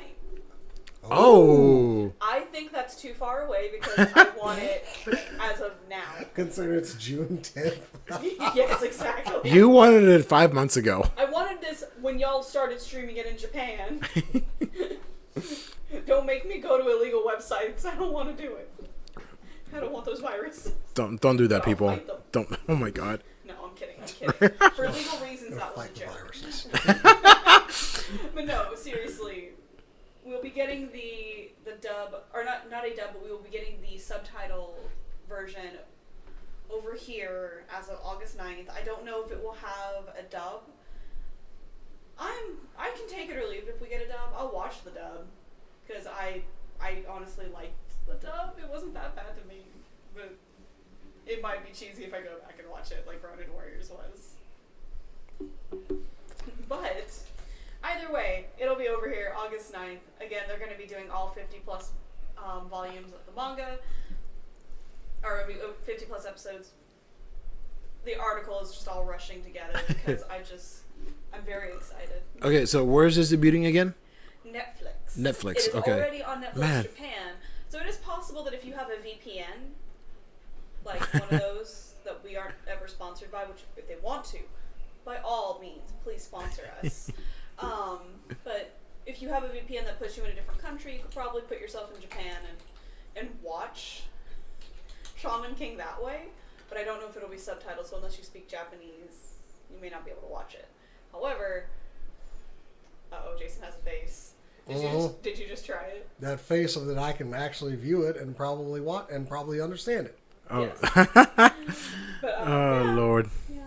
Oh. I think that's too far away because I want it as of now. Consider it's June 10th. Yes, exactly. You wanted it 5 months ago. I wanted this when y'all started streaming it in Japan. Don't make me go to illegal websites. I don't want to do it. I don't want those viruses. Don't do that, I'll people. fight them. Don't. Oh my God. No, I'm kidding. For legal reasons, that was Fight a the joke. viruses. But no, seriously. We'll be getting the dub, or not a dub, but we will be getting the subtitle version over here as of August 9th. I don't know if it will have a dub. I can take it or leave it if we get a dub. I'll watch the dub. Because I honestly liked the dub. It wasn't that bad to me. But it might be cheesy if I go back and watch it like Ronin Warriors was. But either way, it'll be over here August 9th. Again, they're going to be doing all 50 plus volumes of the manga. Or 50 plus episodes. The article is just all rushing together because I'm very excited. Okay, so where is this debuting again? Netflix. It is Okay. already on Netflix Man. Japan. So it is possible that if you have a VPN, like one of those that we aren't ever sponsored by, which if they want to, by all means, please sponsor us. But if you have a VPN that puts you in a different country, you could probably put yourself in Japan and watch Shaman King that way. But I don't know if it'll be subtitled, so unless you speak Japanese, you may not be able to watch it. However, Jason has a face. Did you just try it? That face so that I can actually view it and probably understand it. Oh. Yes. But, Oh yeah. Lord. Yeah.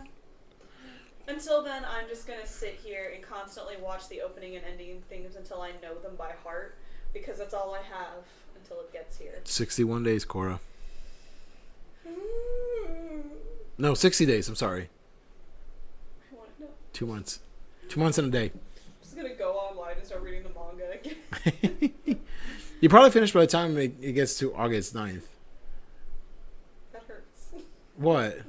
Until then, I'm just gonna sit here and constantly watch the opening and ending things until I know them by heart, because that's all I have until it gets here. 61 days, Cora. No, 60 days. I'm sorry. I want to know. 2 months. 2 months and a day. I'm just gonna go online and start reading the manga again. You probably finish by the time it gets to August 9th. That hurts. What?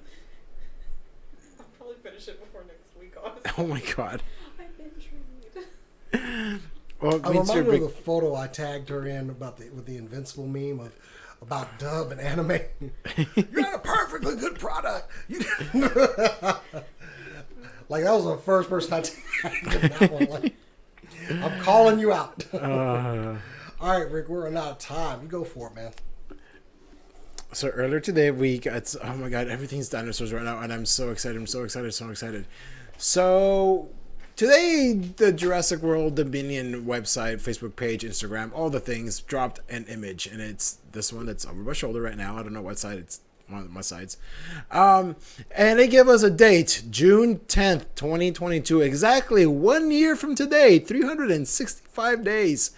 I'll probably finish it before next week, honestly. Oh my God. I've been trained. Well, it I'm means you're reminded big. of the photo I tagged her in with the Invincible meme about dub and anime. You had a perfectly good product. Like that was the first person I tagged in that one. Like, I'm calling you out. All right, Rick, we're running out of time. You go for it, man. So earlier today we got, oh my God, everything's dinosaurs right now, and I'm so excited. So Today, the Jurassic World Dominion website, Facebook page, Instagram, all the things dropped an image, and it's this one that's over my shoulder right now. I don't know what side it's one of my sides. And they give us a date, June 10th, 2022, exactly 1 year from today, 365 days.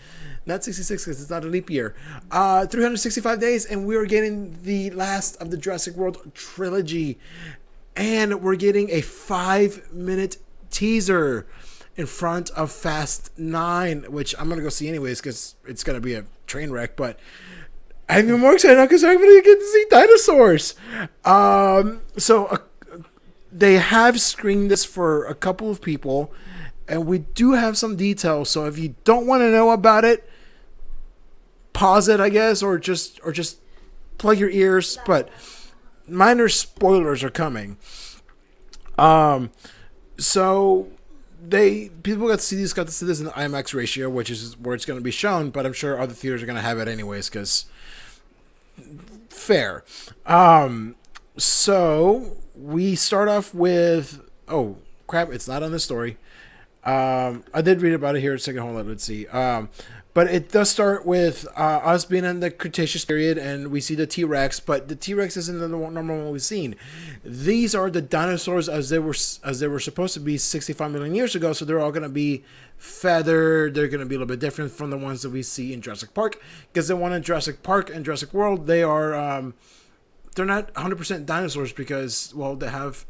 Not 66 because it's not a leap year. 365 days, and we are getting the last of the Jurassic World trilogy. And we're getting a 5-minute teaser in front of Fast 9, which I'm going to go see anyways because it's going to be a train wreck. But I'm even more excited now because I'm going to get to see dinosaurs. They have screened this for a couple of people, and we do have some details. So if you don't want to know about it, pause it, I guess, or just plug your ears. But minor spoilers are coming. So people got to see this in the IMAX ratio, which is where it's going to be shown, but I'm sure other theaters are going to have it anyways, because fair. So we start off with, oh crap, it's not on this story. I did read about it here a second. Hold on, let's see. But it does start with us being in the Cretaceous period, and we see the T-Rex, but the T-Rex isn't the normal one we've seen. These are the dinosaurs as they were supposed to be 65 million years ago, so they're all going to be feathered. They're going to be a little bit different from the ones that we see in Jurassic Park, because the one in Jurassic Park and Jurassic World, they are they're not 100% dinosaurs because, well, they have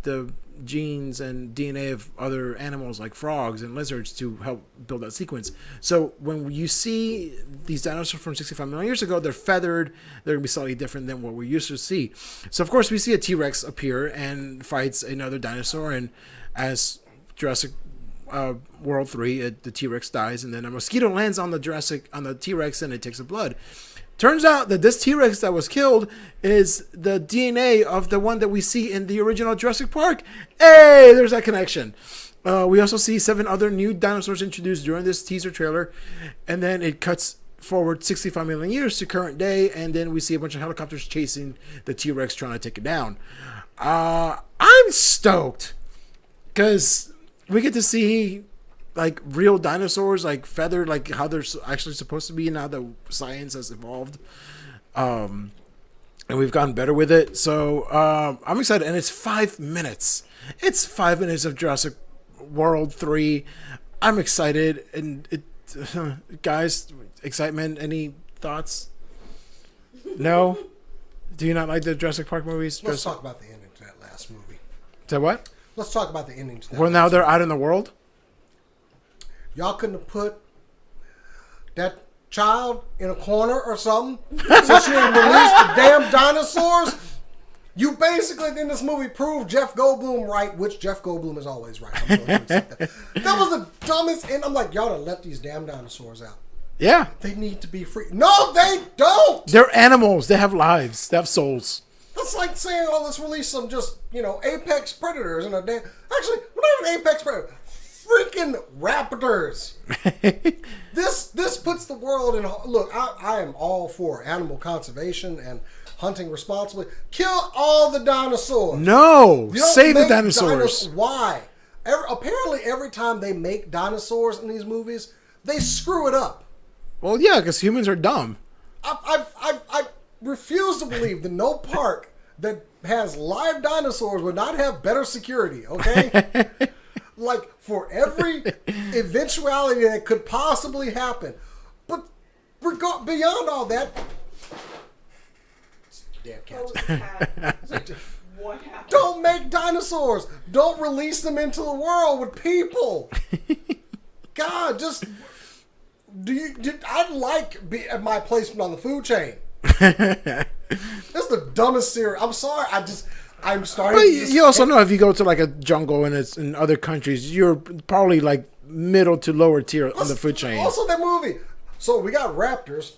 the genes and DNA of other animals like frogs and lizards to help build that sequence. So when you see these dinosaurs from 65 million years ago, they're feathered. They're going to be slightly different than what we used to see. So of course we see a T-Rex appear and fights another dinosaur, and as Jurassic World 3, the T-Rex dies, and then a mosquito lands on the T-Rex and it takes the blood. Turns out that this T-Rex that was killed is the DNA of the one that we see in the original Jurassic Park. Hey, there's that connection. We also see 7 other new dinosaurs introduced during this teaser trailer. And then it cuts forward 65 million years to current day. And then we see a bunch of helicopters chasing the T-Rex trying to take it down. I'm stoked because we get to see like real dinosaurs, like feathered, like how they're actually supposed to be now that science has evolved, and we've gotten better with it. So I'm excited, and it's 5 minutes. It's 5 minutes of Jurassic World 3. I'm excited, and guys, excitement. Any thoughts? No. Do you not like the Jurassic Park movies? Let's talk about the ending to that last movie. To what? Let's talk about the ending to that. Well, now they're out in the world. Y'all couldn't have put that child in a corner or something since you didn't release the damn dinosaurs. You basically in this movie proved Jeff Goldblum right, which Jeff Goldblum is always right. I'm going to accept that. That was the dumbest end. I'm like, y'all done let these damn dinosaurs out. Yeah. They need to be free. No, they don't. They're animals. They have lives. They have souls. That's like saying, oh, let's release some just, apex predators in a damn... Actually, we're not even apex predators. Freaking raptors. This puts the world in... Look, I am all for animal conservation and hunting responsibly. Kill all the dinosaurs. No, save the dinosaurs. Why? Apparently, every time they make dinosaurs in these movies, they screw it up. Well, yeah, because humans are dumb. I refuse to believe that no park that has live dinosaurs would not have better security, okay? Like, for every eventuality that could possibly happen. But beyond all that... Damn cats. What happened? Don't make dinosaurs. Don't release them into the world with people. God, just... I'd like be at my placement on the food chain. That's the dumbest series. I'm sorry. I'm starting. But you also know if you go to like a jungle and it's in other countries, you're probably like middle to lower tier on the food chain. Also, that movie. So we got raptors.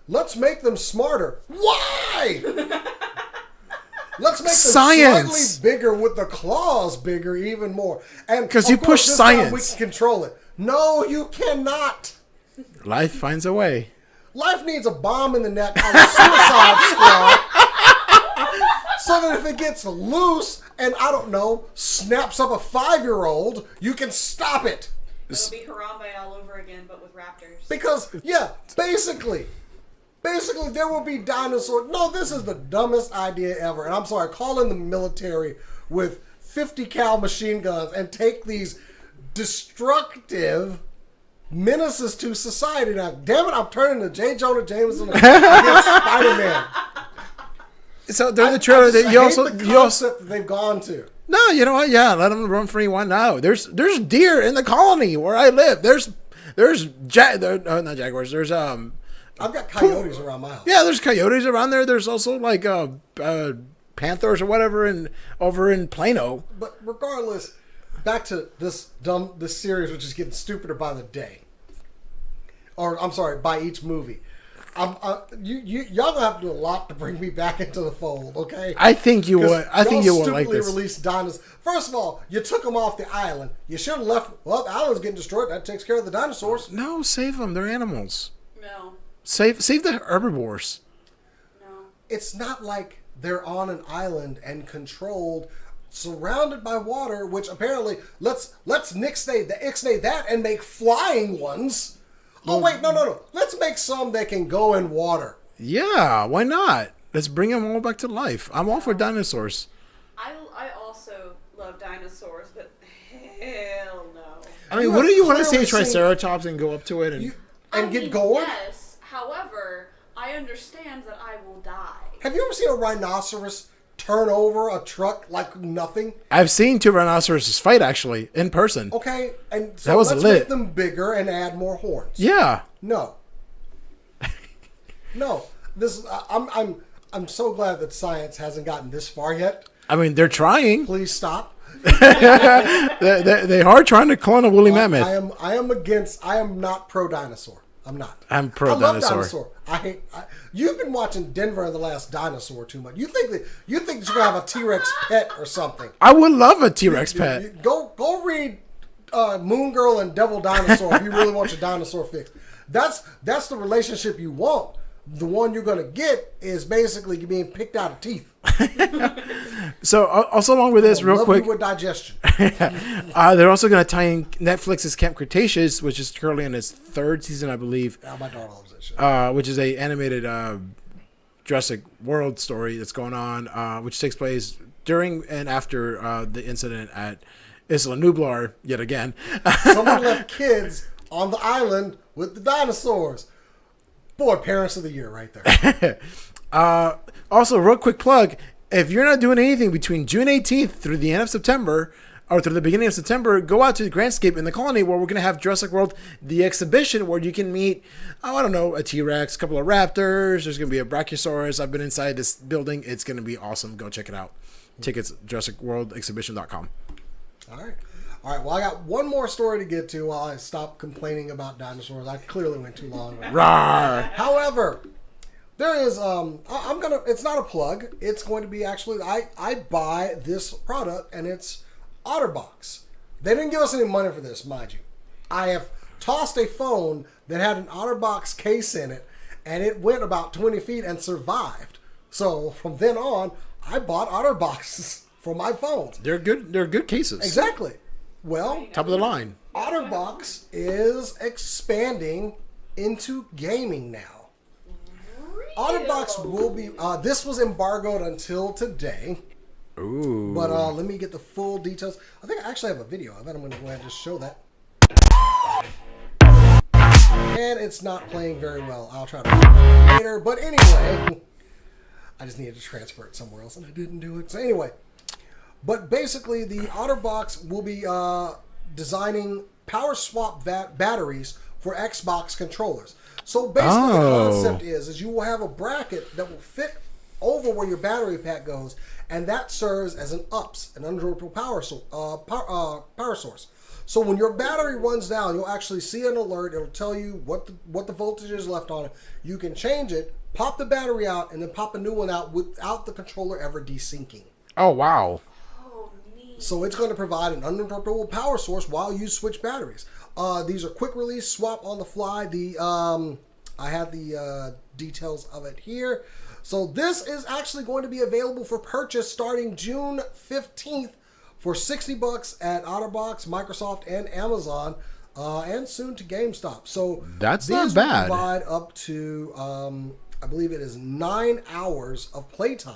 Let's make them smarter. Why? Let's make them slightly bigger with the claws bigger, even more. And because you push science, we can control it. No, you cannot. Life finds a way. Life needs a bomb in the neck on a Suicide Squad So that if it gets loose and, I don't know, snaps up a 5-year-old, you can stop it. It'll be Harambe all over again, but with raptors. Because, yeah, basically, there will be dinosaurs. No, this is the dumbest idea ever. And I'm sorry, call in the military with 50 cal machine guns and take these destructive menaces to society. Now, damn it, I'm turning to J. Jonah Jameson against Spider-Man. So during the trailer, I you hate also the concept that they've gone to. no, you know what? Yeah, let them run free. Why not? There's deer in the colony where I live. Not jaguars. There's I've got coyotes around my house. yeah, there's coyotes around there. There's also like panthers or whatever over in Plano. But regardless, back to this series, which is getting stupider by the day. Or I'm sorry, by each movie. Y'all gonna have to do a lot to bring me back into the fold, okay? I think you would. I think you would like stupidly this. released dinosaurs. First of all, you took them off the island. You should have left. Well, the island's getting destroyed. That takes care of the dinosaurs. No, save them. They're animals. No. Save the herbivores. No. It's not like they're on an island and controlled, surrounded by water. Which apparently let's ixnay that and make flying ones. Oh wait, no. Let's make some that can go in water. Yeah, why not? Let's bring them all back to life. I'm all for dinosaurs. I also love dinosaurs, but hell no. I mean, You what do have you want to see clearly seen- Triceratops and go up to it and? Get going? Yes. However, I understand that I will die. Have you ever seen a rhinoceros turn over a truck like nothing? I've seen 2 rhinoceroses fight actually in person. Okay, and so That was let's lit. make them bigger and add more horns. Yeah. No. No. This I'm so glad that science hasn't gotten this far yet. I mean, they're trying. Please stop. They are trying to clone a woolly mammoth. I am not pro dinosaur. I'm not. I'm pro I love dinosaur. dinosaur. You've been watching Denver and the Last Dinosaur too much. You think that you're gonna have a T-Rex pet or something? I would love a T-Rex pet. Go read Moon Girl and Devil Dinosaur if you really want your dinosaur fix. That's the relationship you want. The one you're gonna get is basically being picked out of teeth. So also along with this, real Love quick, you with digestion. they're also going to tie in Netflix's Camp Cretaceous, which is currently in its 3rd season, I believe. Yeah, my daughter loves that shit. Which is a animated Jurassic World story that's going on, which takes place during and after the incident at Isla Nublar yet again. Someone left kids on the island with the dinosaurs. Boy, parents of the year right there. Also, real quick plug, if you're not doing anything between June 18th through the end of September, or through the beginning of September, go out to the Grandscape in the colony where we're going to have Jurassic World, the exhibition, where you can meet, a T-Rex, a couple of raptors, there's going to be a Brachiosaurus. I've been inside this building. It's going to be awesome. Go check it out. Tickets, JurassicWorldExhibition.com. All right. Well, I got one more story to get to while I stop complaining about dinosaurs. I clearly went too long. Rawr. However, there is it's not a plug. It's going to be actually I buy this product and it's Otterbox. They didn't give us any money for this, mind you. I have tossed a phone that had an Otterbox case in it and it went about 20 feet and survived. So from then on, I bought Otterboxes for my phones. They're good cases. Exactly. Well, Top of the line. Otterbox is expanding into gaming now. Otterbox will be. This was embargoed until today. Ooh. But let me get the full details. I think I actually have a video. I bet I'm going to go ahead and just show that. And it's not playing very well. I'll try to do it later. But anyway, I just needed to transfer it somewhere else and I didn't do it. So anyway. But basically, the Otterbox will be designing power swap batteries for Xbox controllers. So basically, the concept is you will have a bracket that will fit over where your battery pack goes, and that serves as an an uninterruptible power source. So when your battery runs down, you'll actually see an alert. It'll tell you what the voltage is left on it. You can change it, pop the battery out, and then pop a new one out without the controller ever desyncing. Oh, wow. So it's going to provide an uninterruptible power source while you switch batteries. These are quick release, swap on the fly. The I have the details of it here. So this is actually going to be available for purchase starting June 15th for $60 at Otterbox, Microsoft, and Amazon, and soon to GameStop. So that's these not bad. will provide up to, I believe it is 9 hours of playtime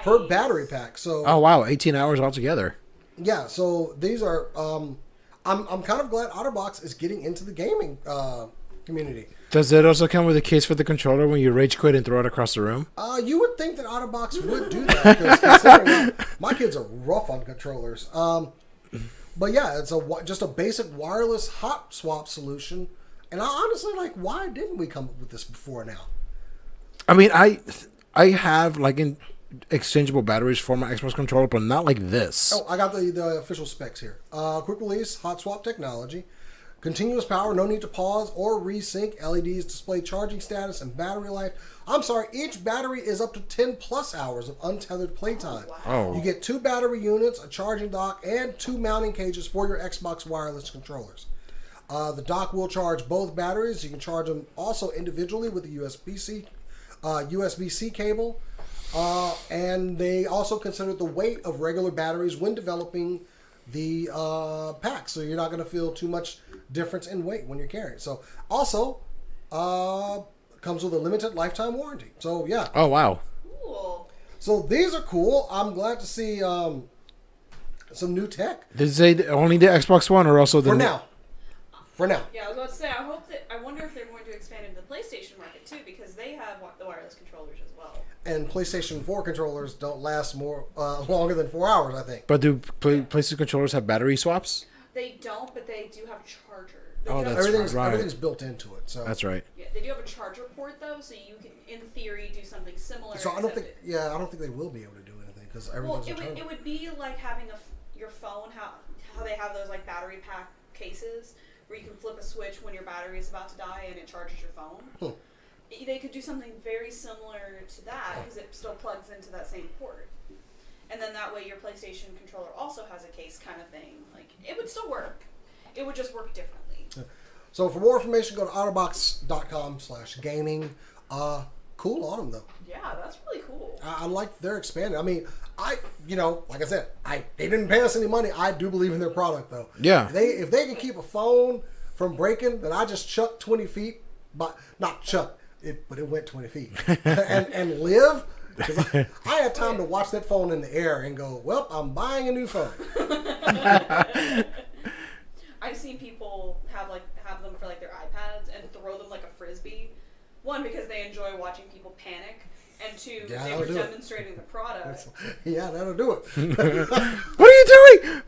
per battery pack. So oh wow, 18 hours altogether. Yeah, so these are. I'm kind of glad Otterbox is getting into the gaming community. Does it also come with a case for the controller when you rage quit and throw it across the room? You would think that Otterbox would do that, because considering my kids are rough on controllers. But yeah, it's just a basic wireless hot swap solution. And I honestly, like, why didn't we come up with this before now? I mean, I have like exchangeable batteries for my Xbox controller, but not like this. Oh, I got the official specs here. Quick release hot swap technology. Continuous power, no need to pause or resync. LEDs display charging status and battery life. I'm sorry, each battery is up to 10 plus hours of untethered playtime. Oh. You get 2 battery units, a charging dock, and 2 mounting cages for your Xbox wireless controllers. The dock will charge both batteries. You can charge them also individually with a USB-C cable. And they also consider the weight of regular batteries when developing the pack, so you're not going to feel too much difference in weight when you're carrying. So also comes with a limited lifetime warranty. So yeah. Oh wow. Cool. So these are cool. I'm glad to see some new tech. Did it say only the Xbox One or also the For now. Yeah, I was about to say. I wonder if they're going to expand into the PlayStation market too, because they have the wireless controllers as well. And PlayStation 4 controllers don't last longer than 4 hours, I think. But do PlayStation controllers have battery swaps? They don't, but they do have charger. Everything's built into it. So that's right. Yeah, they do have a charger port though, so you can, in theory, do something similar. So I don't think they will be able to do anything because everything's Well, it would be like having your phone, how they have those like battery pack cases where you can flip a switch when your battery is about to die and it charges your phone. They could do something very similar to that because it still plugs into that same port. And then that way your PlayStation controller also has a case kind of thing. Like, it would still work. It would just work differently. So for more information, go to otterbox.com/gaming. Cool on them, though. Yeah, that's really cool. I like their expanding. I mean, like I said, they didn't pay us any money. I do believe in their product, though. Yeah. If they can keep a phone from breaking that I just chucked 20 feet, but not chucked, but it went 20 feet, and live. Because I had time to watch that phone in the air and go, well, I'm buying a new phone. I've seen people have them for like their iPads and throw them like a frisbee. One, because they enjoy watching people panic, and two, they were demonstrating the product. Yeah, that'll do it. What are you doing?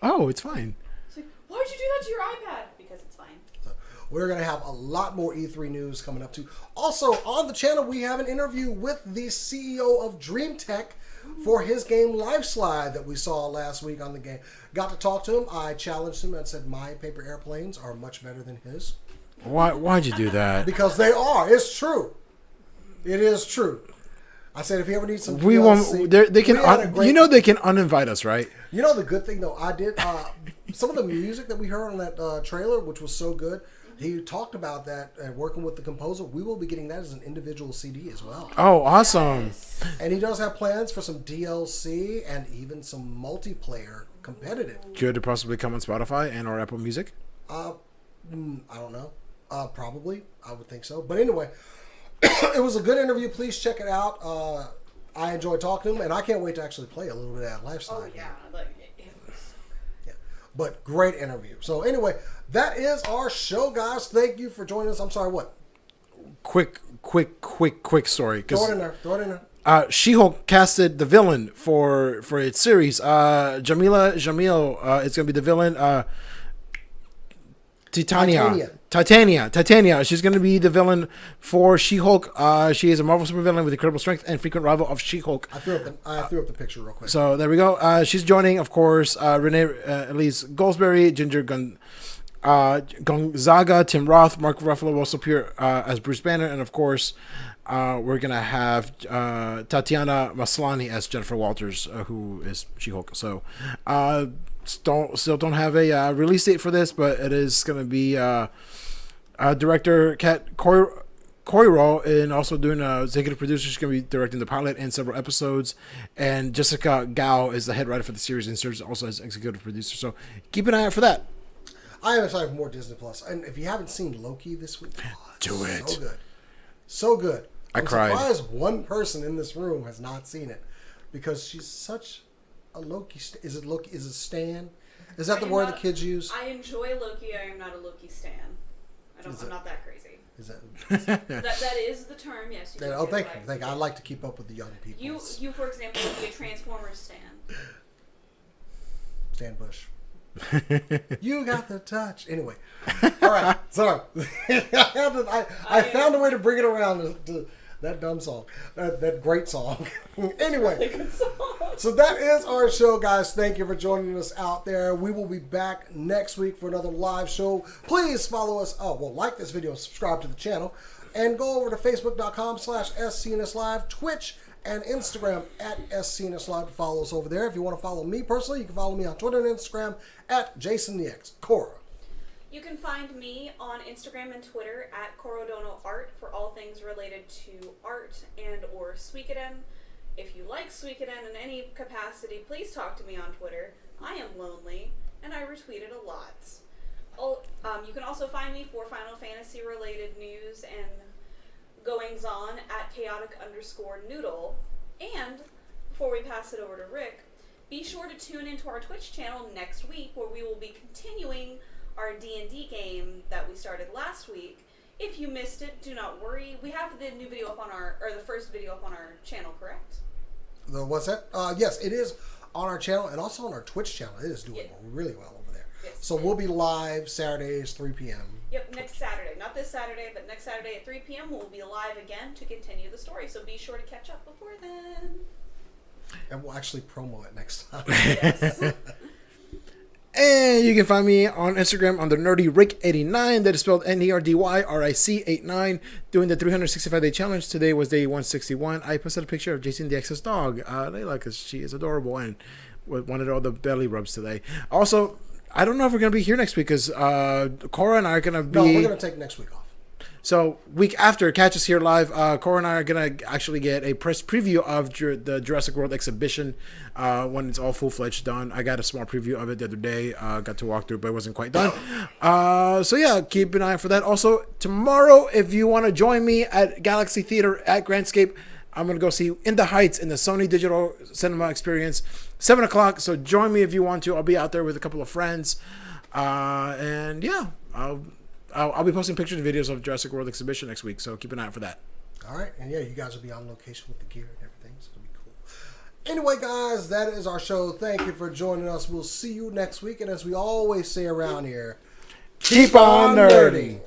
Oh, it's fine. It's like, why would you do that to your iPad? Because it's fine. So we're going to have a lot more E3 news coming up too. Also, on the channel, we have an interview with the CEO of DreamTech for his game Life Slide that we saw last week on the game. Got to talk to him. I challenged him and said my paper airplanes are much better than his. Why'd you do that? Because they are. It's true. It is true. I said if you ever need some they can they can uninvite us, right? You know the good thing though, I did some of the music that we heard on that trailer, which was so good. He talked about that working with the composer. We will be getting that as an individual CD as well. Oh, awesome! And he does have plans for some DLC and even some multiplayer competitive. Could it possibly come on Spotify and or Apple Music? I don't know. Probably, I would think so. But anyway, it was a good interview. Please check it out. I enjoyed talking to him, and I can't wait to actually play a little bit of that lifestyle. Oh yeah, it was. Yeah, but great interview. So anyway, that is our show, guys. Thank you for joining us. I'm sorry, what? Quick story. Throw it in there. She-Hulk casted the villain for its series. Jamila Jamil is going to be the villain. Titania. She's going to be the villain for She-Hulk. She is a Marvel supervillain with incredible strength and frequent rival of She-Hulk. I threw up the picture real quick. So there we go. She's joining, of course, Renee Elise Goldsberry, Ginger Gonzaga, Tim Roth, Mark Ruffalo will also appear as Bruce Banner, and of course, we're going to have Tatiana Maslany as Jennifer Walters, who is She-Hulk. So still don't have a release date for this, but it is going to be Director Kat Coiro, and also doing executive producer. She's going to be directing the pilot and several episodes. And Jessica Gao is the head writer for the series and serves also as executive producer. So keep an eye out for that. I am excited for more Disney Plus. And if you haven't seen Loki this week, do it. So good. So good. I'm cried. Surprised one person in this room has not seen it because she's such a Loki. Is it Loki? Is it Stan? Is that the word the kids use? I enjoy Loki. I am not a Loki stan. I'm not that crazy. Is that that is the term? Yes. You thank you. I like to keep up with the young people. You for example, would be a Transformers stan. Stan Bush. You got the touch. Anyway, all right. Sorry, I found a way to bring it around to that dumb song, that great song. Anyway, so that is our show, guys. Thank you for joining us out there. We will be back next week for another live show. Please follow us. Like this video, subscribe to the channel, and go over to Facebook.com/SCNS Live, Twitch, and Instagram @SCNS Live to follow us over there. If you want to follow me personally, you can follow me on Twitter and Instagram @JasonTheX. Cora. You can find me on Instagram and Twitter @CorodonoArt for all things related to art and or Suikoden. If you like Suikoden in any capacity, please talk to me on Twitter. I am lonely, and I retweet it a lot. You can also find me for Final Fantasy related news and goings on @chaotic_noodle. And before we pass it over to Rick, be sure to tune into our Twitch channel next week where we will be continuing our D&D game that we started last week. If you missed it, do not worry. We have the new video up on the first video up on our channel, correct? What's that? Yes, it is on our channel and also on our Twitch channel. It is doing really well over there. Yes. So we'll be live Saturdays, 3 p.m. Yep, next Saturday. Not this Saturday, but next Saturday at 3 p.m. we'll be live again to continue the story. So be sure to catch up before then. And we'll actually promo it next time. Yes. And you can find me on Instagram under NerdyRick89. That is spelled NERDYRIC89. Doing the 365-day challenge. Today was day 161. I posted a picture of Jason the X's dog, Layla, because she is adorable and wanted all the belly rubs today. Also, I don't know if we're going to be here next week because Cora and I are going to be... No, we're going to take next week off. So, week after, catch us here live. Cora and I are going to actually get a press preview of the Jurassic World exhibition when it's all full-fledged done. I got a small preview of it the other day. Got to walk through, but it wasn't quite done. So, yeah, keep an eye out for that. Also, tomorrow, if you want to join me at Galaxy Theater at Grandscape, I'm going to go see In the Heights in the Sony Digital Cinema Experience, 7 o'clock. So, join me if you want to. I'll be out there with a couple of friends. And, yeah, I'll be posting pictures and videos of Jurassic World exhibition next week, so keep an eye out for that. All right, and yeah, you guys will be on location with the gear and everything, so it'll be cool. Anyway, guys, that is our show. Thank you for joining us. We'll see you next week, and as we always say around here, keep on nerding.